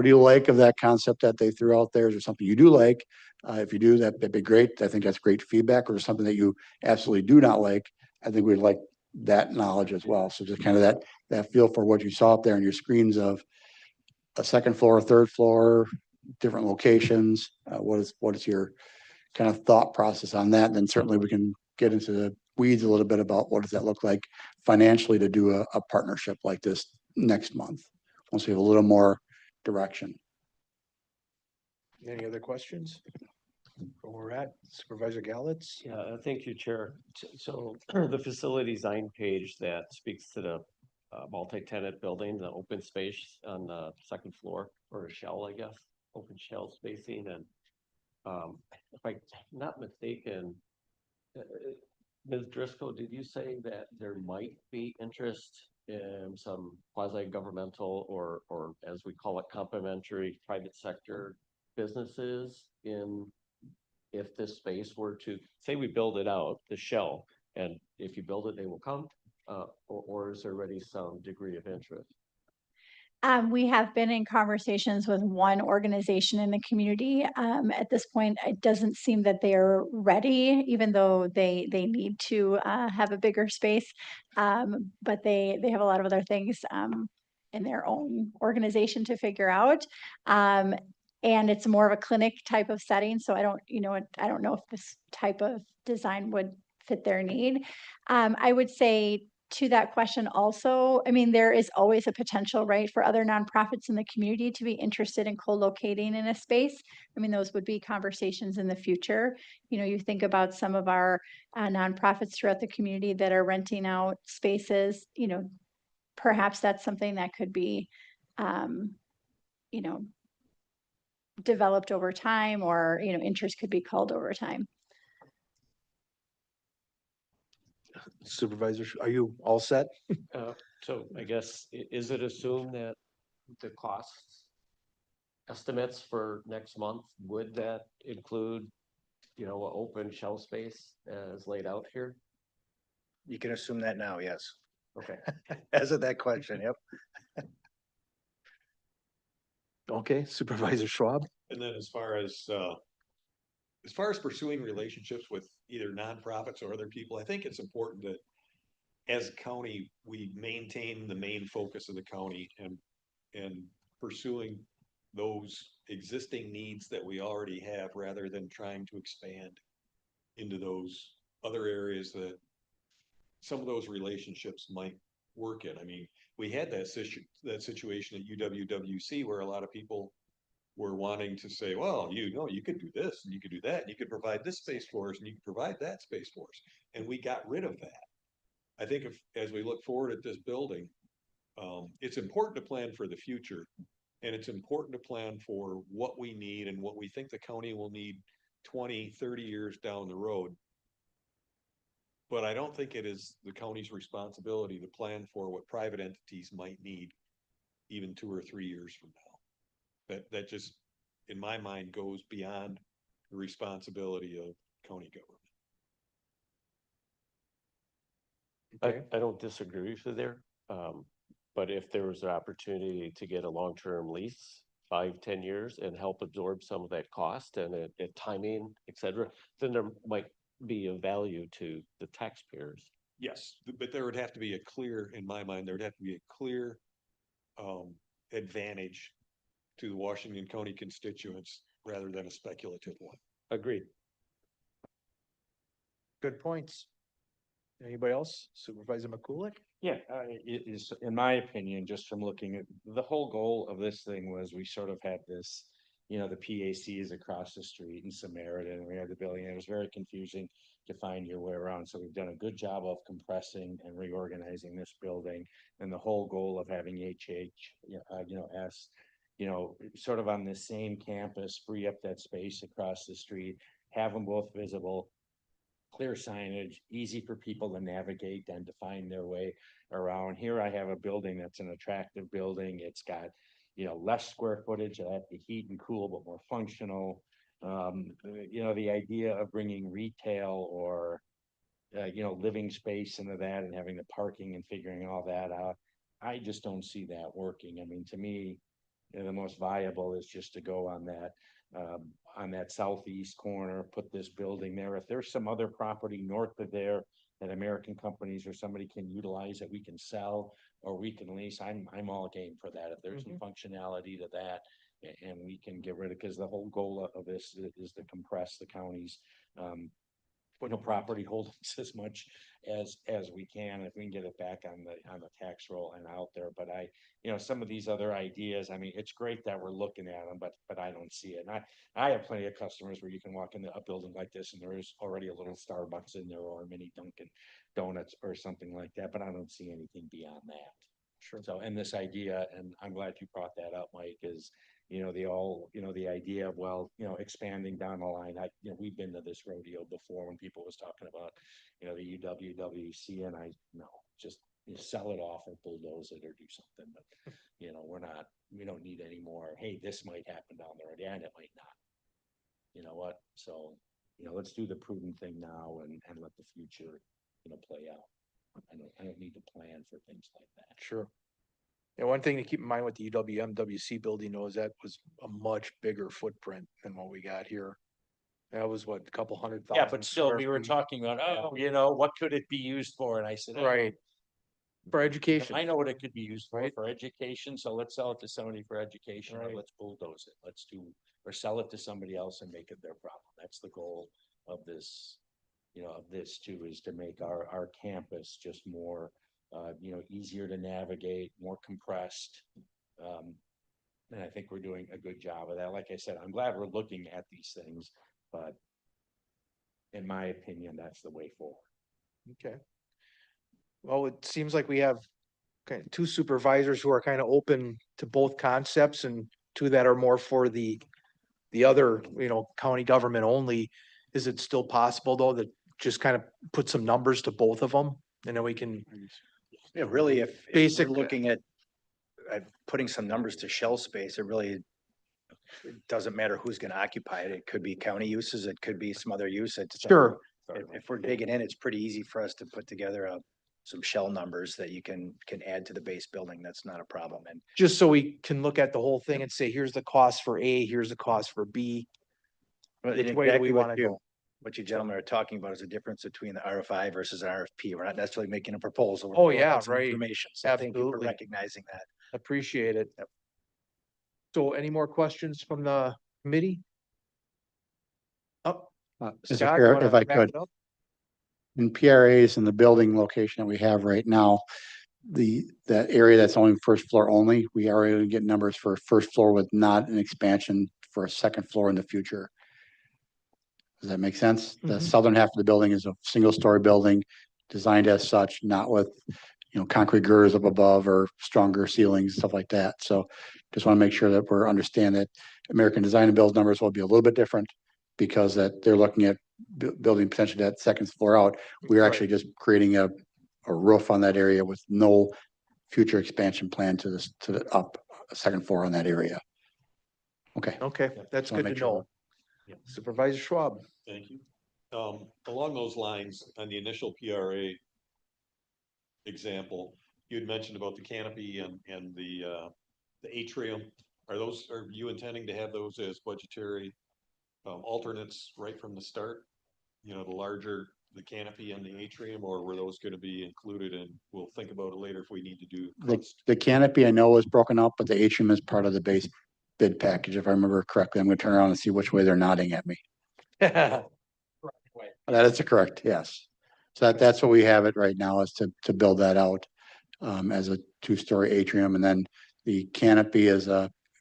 do you like of that concept that they threw out there? Is there something you do like? If you do, that'd be great. I think that's great feedback. Or something that you absolutely do not like, I think we'd like that knowledge as well. So just kind of that feel for what you saw up there on your screens of a second floor, a third floor, different locations. What is your kind of thought process on that? And then certainly we can get into the weeds a little bit about what does that look like financially to do a partnership like this next month, once we have a little more direction.
Any other questions? Where we're at, Supervisor Galitz?
Yeah, thank you, Chair. So the facility design page that speaks to the multi-tenant building, the open space on the second floor, or a shell, I guess, open shell spacing, and if I'm not mistaken, Ms. Driscoll, did you say that there might be interest in some quasi-governmental or as we call it, complementary private sector businesses in, if this space were to, say we build it out, the shell, and if you build it, they will come, or is there already some degree of interest?
We have been in conversations with one organization in the community. At this point, it doesn't seem that they are ready, even though they need to have a bigger space. But they have a lot of other things in their own organization to figure out. And it's more of a clinic type of setting. So I don't know if this type of design would fit their need. I would say to that question also, I mean, there is always a potential, right, for other nonprofits in the community to be interested in co-locating in a space. I mean, those would be conversations in the future. You know, you think about some of our nonprofits throughout the community that are renting out spaces, you know, perhaps that's something that could be, you know, developed over time, or, you know, interest could be called over time.
Supervisor, are you all set?
So I guess, is it assumed that the costs estimates for next month, would that include, you know, an open shell space as laid out here?
You can assume that now, yes.
Okay.
As of that question, yep.
Okay, Supervisor Schwab?
And then as far as pursuing relationships with either nonprofits or other people, I think it's important that as a county, we maintain the main focus of the county and pursuing those existing needs that we already have, rather than trying to expand into those other areas that some of those relationships might work in. I mean, we had that situation at UWWC where a lot of people were wanting to say, well, you could do this and you could do that, and you could provide this space for us and you could provide that space for us. And we got rid of that. I think as we look forward at this building, it's important to plan for the future, and it's important to plan for what we need and what we think the county will need 20, 30 years down the road. But I don't think it is the county's responsibility to plan for what private entities might need even 2 or 3 years from now. That just, in my mind, goes beyond the responsibility of county government.
I don't disagree with you there. But if there was an opportunity to get a long-term lease 5, 10 years and help absorb some of that cost and timing, et cetera, then there might be a value to the taxpayers.
Yes, but there would have to be a clear, in my mind, there would have to be a clear advantage to the Washington County constituents rather than a speculative one.
Agreed.
Good points. Anybody else? Supervisor McCoolick?
Yeah, it is, in my opinion, just from looking at, the whole goal of this thing was we sort of had this, you know, the PAC is across the street in Samaritan, and we had the building, and it was very confusing to find your way around. So we've done a good job of compressing and reorganizing this building, and the whole goal of having S, sort of on the same campus, free up that space across the street, have them both visible, clear signage, easy for people to navigate and to find their way around. Here I have a building that's an attractive building. It's got, less square footage. I have to heat and cool, but more functional. The idea of bringing retail or, living space into that and having the parking and figuring all that out. I just don't see that working. I mean, to me, the most viable is just to go on that southeast corner, put this building there. If there's some other property north of there that American companies or somebody can utilize that we can sell or we can lease, I'm all game for that. If there's some functionality to that and we can get rid of, because the whole goal of this is to compress the county's property holdings as much as we can, if we can get it back on the tax roll and out there. But some of these other ideas, I mean, it's great that we're looking at them, but I don't see it. And I have plenty of customers where you can walk into a building like this and there is already a little Starbucks in there or a mini Dunkin' Donuts or something like that, but I don't see anything beyond that.
Sure.
So, and this idea, and I'm glad you brought that up, Mike, is the idea of, expanding down the line. We've been to this rodeo before when people was talking about, the UWWC, and just sell it off or bulldoze it or do something. But, we don't need any more. Hey, this might happen down the road, and it might not. You know what? So, let's do the prudent thing now and let the future, play out. I don't need to plan for things like that.
Sure. And one thing to keep in mind with the UWMWC building though is that was a much bigger footprint than what we got here. That was what, a couple 100,000.
Yeah, but still,
square
we were
feet.
talking about, what could it be used for? And I said,
Right. For education.
I know what it could be used for education. So let's sell it to somebody for education, or
Right.
let's bulldoze it. Or sell it to somebody else and make it their problem. That's the goal of this, of this too, is to make our campus just more, easier to navigate, more compressed. And I think we're doing a good job of that. Like I said, I'm glad we're looking at these things, but in my opinion, that's the way forward.
Okay. Well, it seems like we have kind of two supervisors who are kind of open to both concepts and two that are more for the other, county government only. Is it still possible though that just kind of put some numbers to both of them? And then we can,
Yeah, really, if
Basic-
we're looking at putting some numbers to shell space, it doesn't matter who's gonna occupy it. It could be county uses, it could be some other use.
sure,
If we're digging in, it's pretty easy for us to put together some shell numbers that you can add to the base building. That's not a problem. And
just so we can look at the whole thing and say, here's the cost for A, here's the cost for B. Which way do
exactly
we wanna go?
what you gentlemen are talking about is a difference between the RFI versus an RFP. We're not necessarily making a proposal. We're
Oh,
pulling
yeah,
out some
right.
Information. So thank you for
Absolutely.
recognizing that.
Appreciate it.
Yep.
So any more questions from the committee? Oh,
Mr.
Scott,
Chair,
you wanna
if I
wrap
could,
it up?
in PRAs and the building location that we have right now, that area that's only first floor only, we are able to get numbers for first floor with not an expansion for a second floor in the future. Does that make sense? The
Mhm.
southern half of the building is a single story building designed as such, not with, concrete girders up above or stronger ceilings, stuff like that. So just want to make sure that we're understand that American Design and Build's numbers will be a little bit different because that they're looking at building potentially that second floor out. We're
Right.
actually just creating a roof on that area with no future expansion plan to the up a second floor on that area. Okay.
Okay, that's
Just wanna
good to
make sure.
know. Supervisor Schwab.
Thank you. Along those lines, on the initial PRA example, you had mentioned about the canopy and the atrium Are you intending to have those as budgetary alternates right from the start? You know, the canopy and the atrium, or were those gonna be included and we'll think about it later if we need to do?
The canopy I know was broken up, but the atrium is part of the base bid package, if I remember correctly. I'm gonna turn around and see which way they're nodding at me. That is correct, yes. So that's what we have it right now, is to build that out as a two-story atrium, and then the canopy is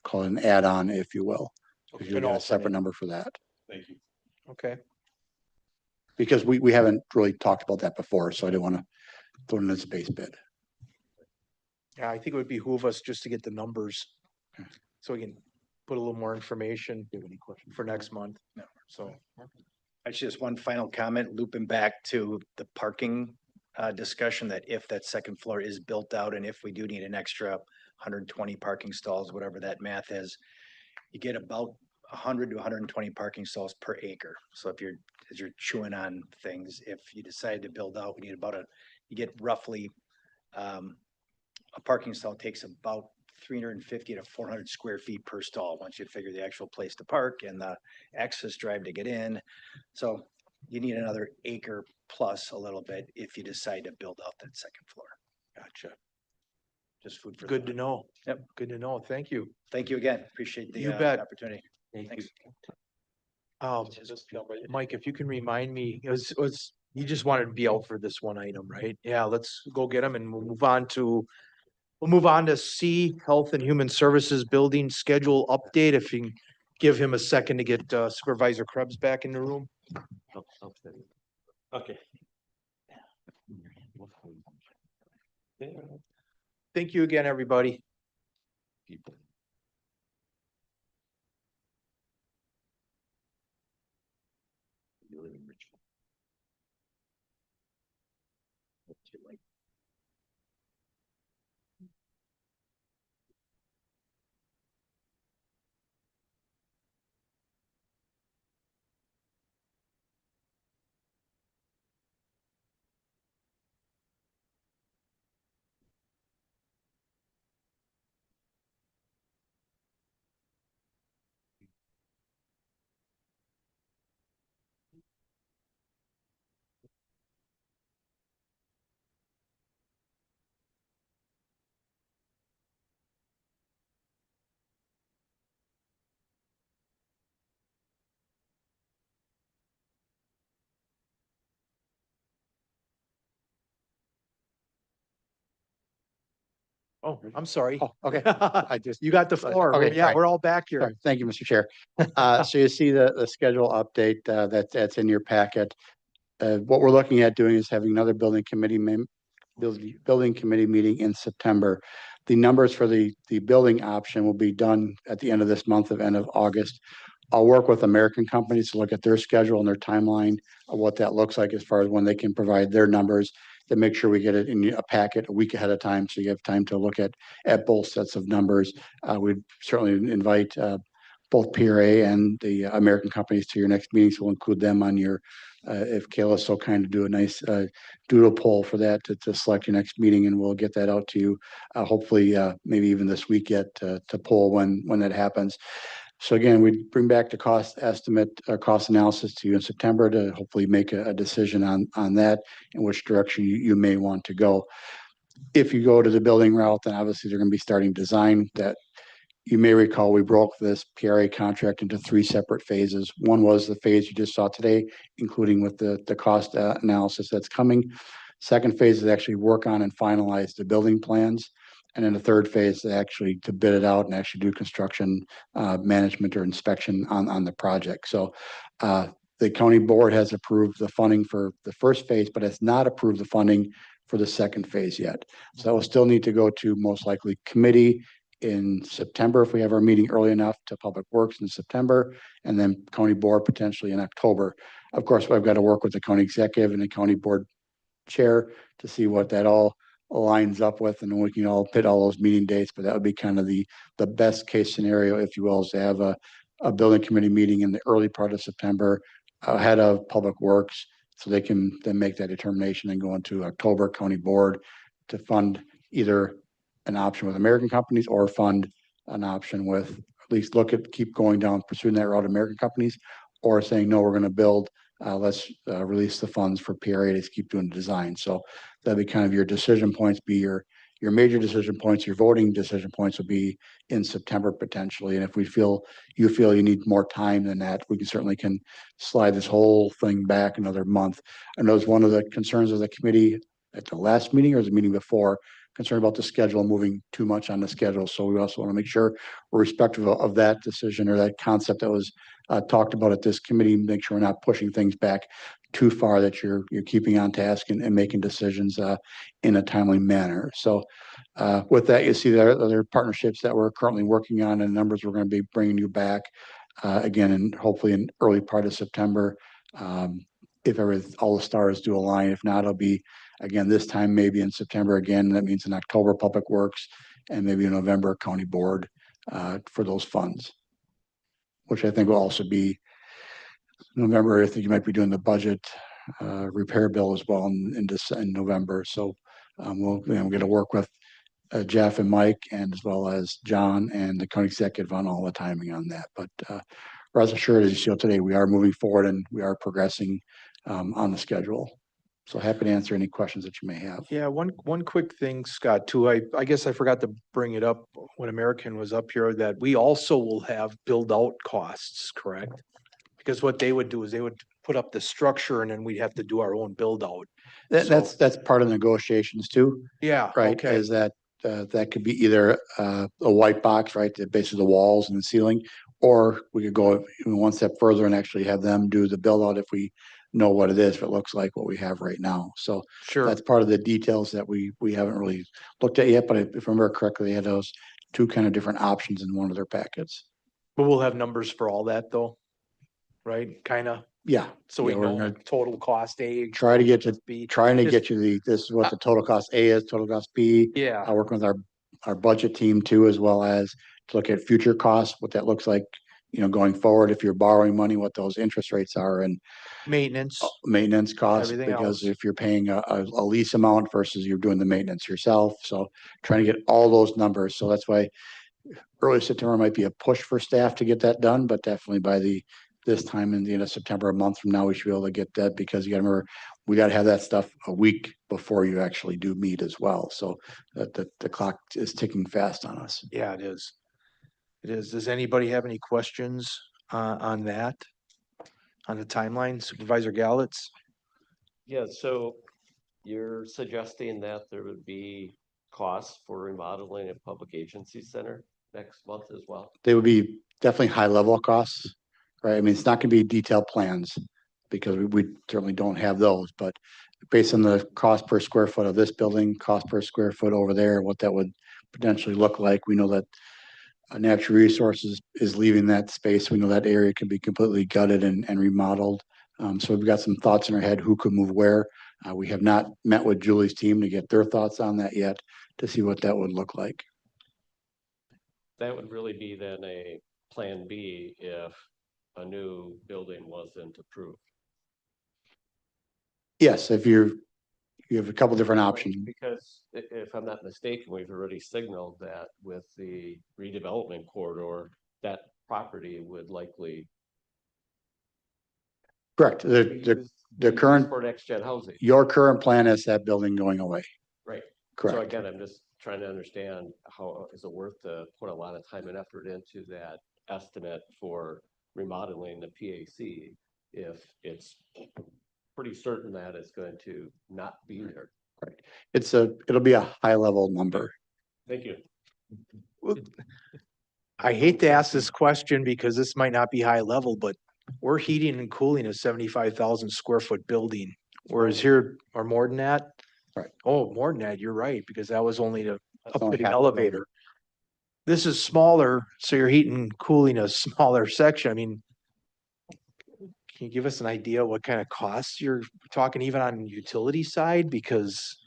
called an add-on, if you will.
Okay,
You'll get a separate number for that,
thank you.
Okay.
because we haven't really talked about that before, so I didn't want to throw it in as a base bid.
Yeah, I think it would behoove us just to get the numbers. So we can put a little more information for next month.
No.
So,
Actually, just one final comment, looping back to the parking discussion, that if that second floor is built out and if we do need an extra 120 parking stalls, whatever that math is, you get about 100 to 120 parking stalls per acre. So if you're, as you're chewing on things, if you decide to build out, we need you get roughly, a parking stall takes about 350 to 400 square feet per stall, once you figure the actual place to park and the access drive to get in. So you need another acre plus a little bit if you decide to build out that second floor.
gotcha.
Just food for
Good to
thought.
know.
Yep.
Good to know. Thank you.
Thank you again. Appreciate the
You bet.
opportunity. Thanks.
Mike, if you can remind me, you just wanted to be out for this one item, right? Yeah, let's go get them and we'll move on to C, Health and Human Services Building Schedule Update. If you can give him a second to get Supervisor Krebs back in the room.
Okay.
Thank you again, everybody. Oh, I'm sorry.
Oh, okay. I just.
You got the floor.
Okay,
Yeah,
right.
we're all back here.
Sorry. Thank you, Mr. Chair. So you see the schedule update that's in your packet. What we're looking at doing is having another building committee meeting in September. The numbers for the building option will be done at the end of this month, end of August. I'll work with American companies to look at their schedule and their timeline of what that looks like as far as when they can provide their numbers, to make sure we get it in a packet a week ahead of time, so you have time to look at both sets of numbers. We'd certainly invite both PRA and the American companies to your next meeting, so we'll include them on your, if Kayla's so kind to do a nice doodle poll for that to select your next meeting, and we'll get that out to you, hopefully maybe even this week yet to poll when that happens. So again, we bring back the cost estimate, cost analysis to you in September to hopefully make a decision on that, in which direction you may want to go. If you go to the building route, then obviously they're going to be starting design. That you may recall, we broke this PRA contract into 3 separate phases. One was the phase you just saw today, including with the cost analysis that's coming. Second phase is actually work on and finalize the building plans. And then the third phase is actually to bid it out and actually do construction management or inspection on the project. So the county board has approved the funding for the first phase, but has not approved the funding for the second phase yet. So that will still need to go to most likely committee in September, if we have our meeting early enough, to Public Works in September, and then county board potentially in October. Of course, I've got to work with the county executive and the county board chair to see what that all lines up with, and then we can all pit all those meeting dates, but that would be kind of the best case scenario, if you will, is to have a building committee meeting in the early part of September ahead of Public Works, so they can then make that determination and go into October county board to fund either an option with American companies or fund an option with, at least look at, keep going down, pursuing that route, American companies, or saying, no, we're gonna build, let's release the funds for PRA to keep doing the design. So that'd be kind of your decision points, be your major decision points, your voting decision points will be in September potentially. And if you feel you need more time than that, we certainly can slide this whole thing back another month. I know it's one of the concerns of the committee at the last meeting or the meeting before, concerned about the schedule, moving too much on the schedule. So we also want to make sure we're respectful of that decision or that concept that was talked about at this committee, make sure we're not pushing things back too far, that you're keeping on task and making decisions in a timely manner. So with that, you see there are other partnerships that we're currently working on and numbers we're going to be bringing you back again, and hopefully in early part of September. If all the stars do align, if not, it'll be again this time, maybe in September again. That means in October, Public Works, and maybe in November, County Board for those funds, which I think will also be November. I think you might be doing the budget repair bill as well in November. So we're going to work with Jeff and Mike, and as well as John and the county executive on all the timing on that. But rest assured, as you see today, we are moving forward and we are progressing on the schedule. So happy to answer any questions that you may have.
Yeah, one quick thing, Scott, too. I guess I forgot to bring it up when American was up here, that we also will have build out costs, correct? Because what they would do is they would put up the structure and then we'd have to do our own build out.
That's part of the negotiations too,
Yeah,
right?
okay.
Is that that could be either a white box, right, the base of the walls and the ceiling, or we could go even one step further and actually have them do the build out if we know what it is, if it looks like what we have right now. So
Sure.
that's part of the details that we haven't really looked at yet, but if I remember correctly, they had those two kind of different options in one of their packets.
But we'll have numbers for all that though, right? Kind of.
Yeah.
So we
yeah, we're
know
gonna
total cost A.
try to get you,
B.
trying to
Just-
get you this is what the total cost A is, total cost B.
Yeah.
I work with our budget team too, as well as to look at future costs, what that looks like, going forward, if you're borrowing money, what those interest rates are, and
Maintenance.
maintenance costs,
Everything
because
else.
if you're paying a lease amount versus you're doing the maintenance yourself. So trying to get all those numbers. So that's why early September might be a push for staff to get that done, but definitely by this time in the end of September, a month from now, we should be able to get that, because you gotta remember, we gotta have that stuff a week before you actually do meet as well. So that the clock is ticking fast on us.
Yeah, it is. It is. Does anybody have any questions on that? On the timeline, Supervisor Gallitz?
Yeah, so you're suggesting that there would be costs for remodeling a public agency center next month as well?
They would be definitely high level costs, right? I mean, it's not gonna be detailed plans, because we certainly don't have those, but based on the cost per square foot of this building, cost per square foot over there, what that would potentially look like. We know that Natural Resources is leaving that space. We know that area can be completely gutted and remodeled. So we've got some thoughts in our head, who could move where. We have not met with Julie's team to get their thoughts on that yet, to see what that would look like.
That would really be then a plan B if a new building wasn't approved.
Yes, if you have a couple different options.
Because if I'm not mistaken, we've already signaled that with the redevelopment corridor, that property would likely.
Correct.
be used
current-
For next gen housing,
Your current plan is that building going away.
right? So
Correct.
again, I'm just trying to understand how is it worth to put a lot of time and effort into that estimate for remodeling the PAC if it's pretty certain that it's going to not be there.
It'll be a high level number.
Thank you.
I hate to ask this question because this might not be high level, but we're heating and cooling a 75,000 square foot building. Whereas here, or more than that?
Right.
Oh, more than that, you're right, because that was only the
That's only
upfitting
half the
elevator. This is smaller, so you're heating and cooling a smaller section. I mean, can you give us an idea what kind of costs you're talking even on utility side? Because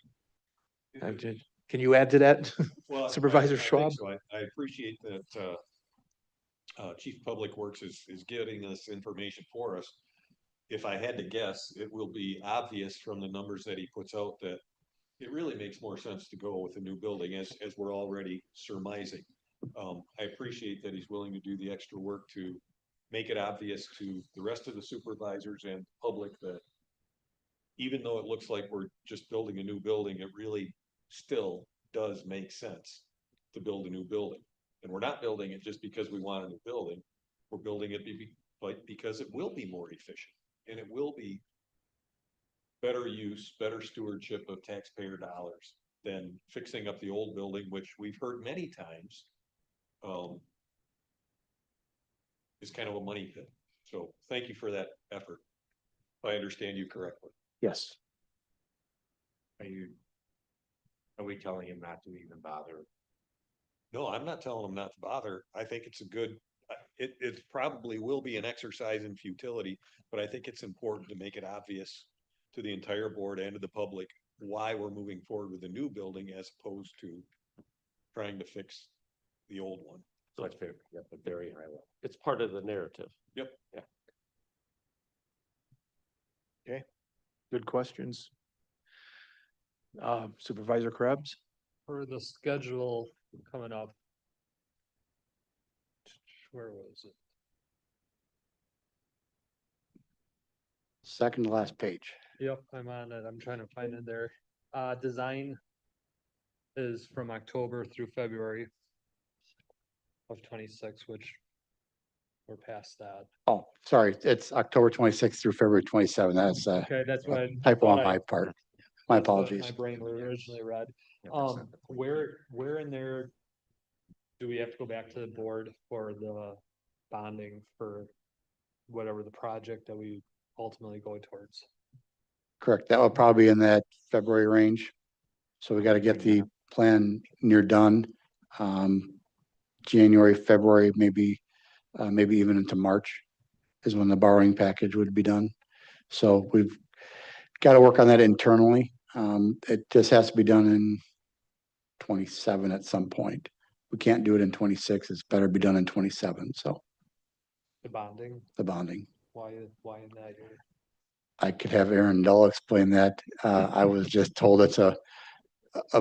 can you add to that?
Well,
Supervisor
I think
Schwab?
so. I appreciate that Chief Public Works is getting this information for us. If I had to guess, it will be obvious from the numbers that he puts out that it really makes more sense to go with a new building, as we're already surmising. I appreciate that he's willing to do the extra work to make it obvious to the rest of the supervisors and public that even though it looks like we're just building a new building, it really still does make sense to build a new building. And we're not building it just because we want a new building. We're building it because it will be more efficient and it will be better use, better stewardship of taxpayer dollars than fixing up the old building, which we've heard many times is kind of a money pit. So thank you for that effort. If I understand you correctly.
Yes.
Are we telling him not to even bother?
No, I'm not telling them not to bother. I think it's a good, it probably will be an exercise in futility, but I think it's important to make it obvious to the entire board and to the public why we're moving forward with a new building as opposed to trying to fix the old one.
So it's fair, yeah, but very high level.
It's part of the narrative.
Yep.
Good questions. Supervisor Krebs?
For the schedule coming up. Where was it?
Second to last page.
Yep, I'm on it. I'm trying to find it there. Design is from October through February of 26, which we're past that.
Oh, sorry, it's October 26th through February 27th. That's
Okay, that's what I.
typo on
thought I-
my part. My
that's what
apologies.
My brain originally read.
Yeah, that's not the point.
Where in there do we have to go back to the board for the bonding for whatever the project that we ultimately go towards?
Correct. That will probably be in that February range. So we got to get the plan near done. January, February, maybe even into March is when the borrowing package would be done. So we've got to work on that internally. It just has to be done in 27 at some point. We can't do it in 26. It's better be done in 27. So
The bonding,
the bonding.
why in that year?
I could have Aaron Dull explain that. I was just told it's a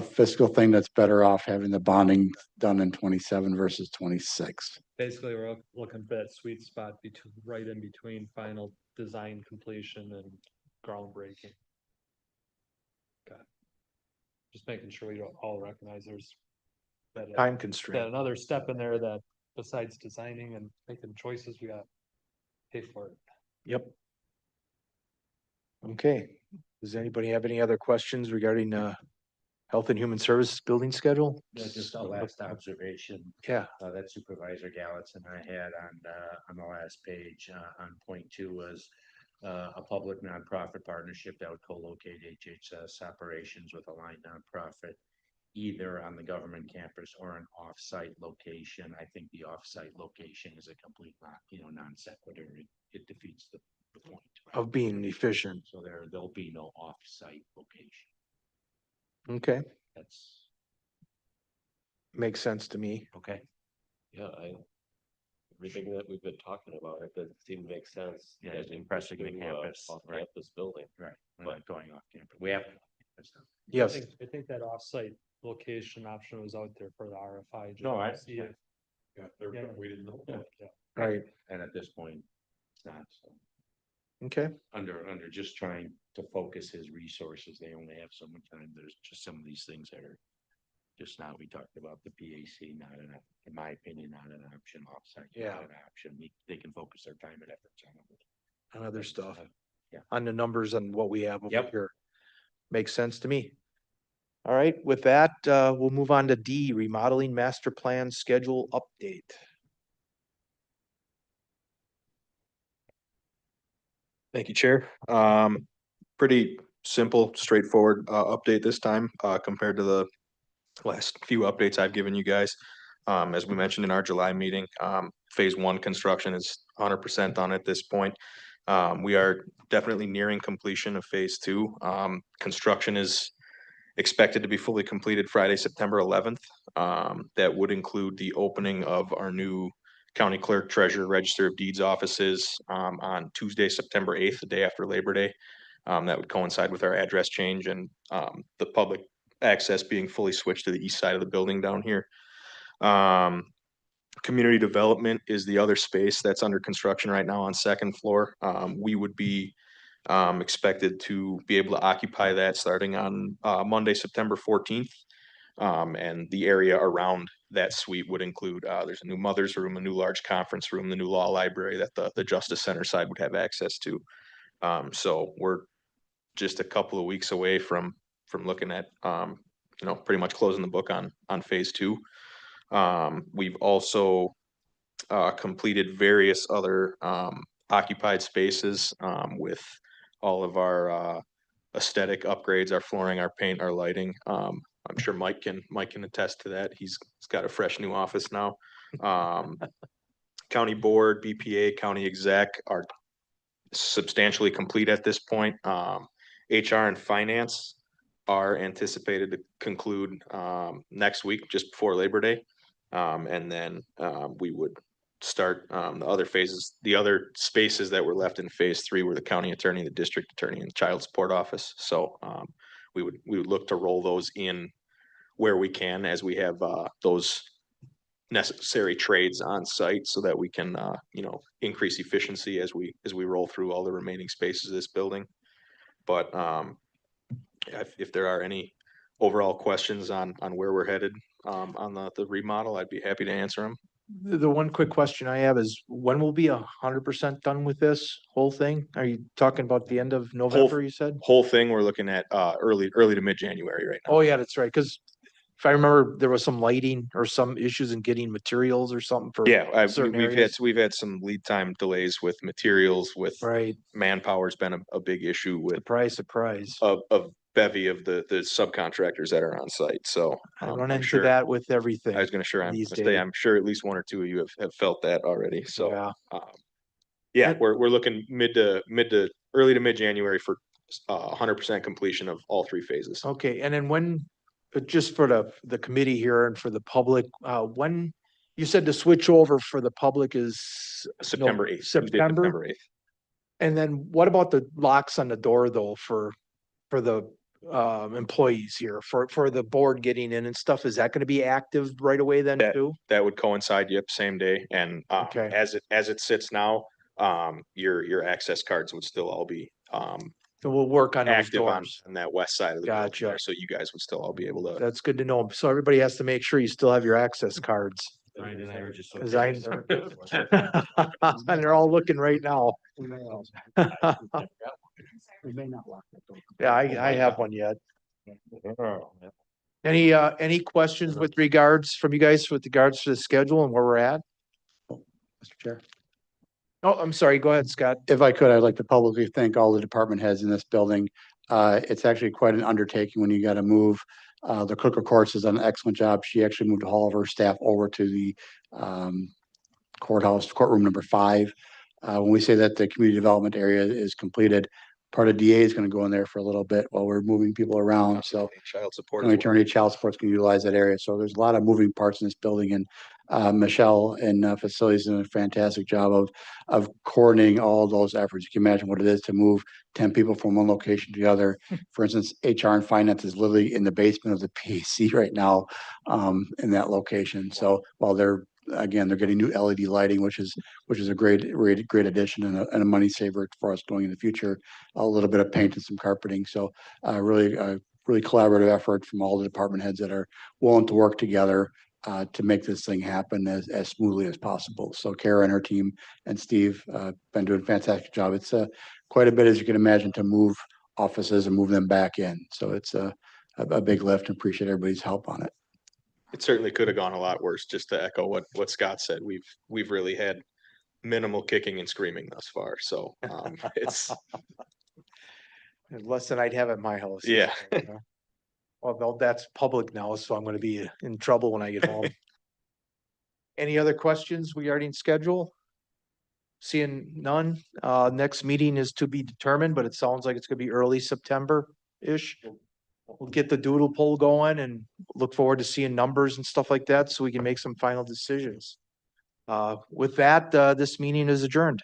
fiscal thing that's better off having the bonding done in 27 versus 26.
Basically, we're looking for that sweet spot between, right in between final design completion and groundbreaking. Okay. Just making sure we don't all recognize there's that,
Time
that
constraint.
another step in there that besides designing and making choices, we got to pay for it.
Yep. Okay. Does anybody have any other questions regarding Health and Human Services building schedule?
Yeah, just a last observation.
Yeah.
That Supervisor Gallatin I had on the last page, on point 2 was a public nonprofit partnership that would co-locate HHS operations with a line nonprofit, either on the government campus or an off-site location. I think the off-site location is a complete, non sequitur. It defeats the point. Right?
Of being efficient.
So there'll be no off-site location.
Okay.
That's
Makes sense to me.
okay.
Yeah, everything that we've been talking about, it doesn't seem to make sense.
Yeah, it's
as we
impressing the
pursue,
campus, right.
Off-campus building.
Right. We're
But-
not going off campus. We have.
Yes.
I think that offsite location option was out there for the RFI. just
No, I-
to see if-
Yeah,
Yeah.
we didn't know.
yeah,
that.
yeah.
Right.
And at this point, it's not, so.
Okay.
Under just trying to focus his resources, they only have so much time. There's just some of these things that are just not, we talked about the PAC, not in my opinion, not an option, offsite. not
Yeah.
An option, they can focus their time and efforts on it.
And other stuff.
Yeah.
On the numbers and what we have over
Yep.
here. Makes sense to me. All right, with that, we'll move on to D, remodeling master plan schedule update.
Thank you, Chair. Pretty simple, straightforward update this time compared to the last few updates I've given you guys. As we mentioned in our July meeting, phase 1 construction is 100% on at this point. We are definitely nearing completion of phase 2. Construction is expected to be fully completed Friday, September 11th. That would include the opening of our new county clerk, treasurer, register of deeds offices on Tuesday, September 8th, the day after Labor Day. That would coincide with our address change and the public access being fully switched to the east side of the building down here. Community development is the other space that's under construction right now on second floor. We would be expected to be able to occupy that starting on Monday, September 14th. And the area around that suite would include, there's a new mother's room, a new large conference room, the new law library that the Justice Center side would have access to. So we're just a couple of weeks away from looking at, pretty much closing the book on phase two. We've also completed various other occupied spaces with all of our aesthetic upgrades, our flooring, our paint, our lighting. I'm sure Mike can attest to that. He's got a fresh new office now. County board, BPA, county exec are substantially complete at this point. HR and finance are anticipated to conclude next week, just before Labor Day. And then we would start the other phases. The other spaces that were left in phase three were the county attorney, the district attorney, and the child support office. So we would look to roll those in where we can, as we have those necessary trades on site, so that we can increase efficiency as we roll through all the remaining spaces of this building. But if there are any overall questions on where we're headed on the remodel, I'd be happy to answer them.
The one quick question I have is, when will be 100% done with this whole thing? Are you talking about the end of November, you said?
Whole thing, we're looking at early to mid-January right now.
Oh, yeah, that's right. Because if I remember, there was some lighting or some issues in getting materials or something for
Yeah,
certain
we've
areas.
had some lead time delays with materials, with
Right.
manpower's been a big issue with
Surprise.
a bevy of the subcontractors that are on site. So
I run
I'm
into
sure
that with everything.
I was gonna
these
say,
days.
I'm sure at least one or two of you have felt that already. So
Yeah.
yeah,
And-
we're looking early to mid-January for 100% completion of all three phases.
Okay, and then when, just for the committee here and for the public, when you said the switch over for the public is
September 8th. Tuesday,
September?
September 8th.
And then what about the locks on the door though, for the employees here, for the board getting in and stuff? Is that gonna be active right away then too?
That would coincide, yep, same day. And
Okay.
as it sits now, your access cards would still all be
So we'll work on those
active on
doors.
that west side of the building
Gotcha.
there, so you guys would still all be able to.
That's good to know. So everybody has to make sure you still have your access cards.
Ryan and I were just so
'Cause I-
curious.
And they're all looking right now.
We may not lock that door.
Yeah, I have one yet. Any questions with regards from you guys with regards to the schedule and where we're at?
Mr. Chair.
Oh, I'm sorry. Go ahead, Scott.
If I could, I'd like to publicly thank all the department heads in this building. It's actually quite an undertaking when you got to move. The clerk of courts has done an excellent job. She actually moved all of her staff over to the courtroom number 5. When we say that the community development area is completed, part of DA is going to go in there for a little bit while we're moving people around. So
Child support.
county attorney, child support's can utilize that area. So there's a lot of moving parts in this building, and Michelle in facilities doing a fantastic job of coordinating all those efforts. You can imagine what it is to move 10 people from one location to the other. For instance, HR and finance is literally in the basement of the PAC right now in that location. So while they're getting new LED lighting, which is a great addition and a money saver for us going in the future. A little bit of paint and some carpeting. So really collaborative effort from all the department heads that are willing to work together to make this thing happen as smoothly as possible. So Kara and her team and Steve been doing a fantastic job. It's quite a bit, as you can imagine, to move offices and move them back in. So it's a big lift, and appreciate everybody's help on it.
It certainly could have gone a lot worse, just to echo what Scott said. We've really had minimal kicking and screaming thus far. So it's
Less than I'd have at my house.
yeah.
Well, that's public now, so I'm gonna be in trouble when I get home. Any other questions regarding schedule? Seeing none, next meeting is to be determined, but it sounds like it's gonna be early September-ish. We'll get the doodle poll going and look forward to seeing numbers and stuff like that, so we can make some final decisions. With that, this meeting is adjourned.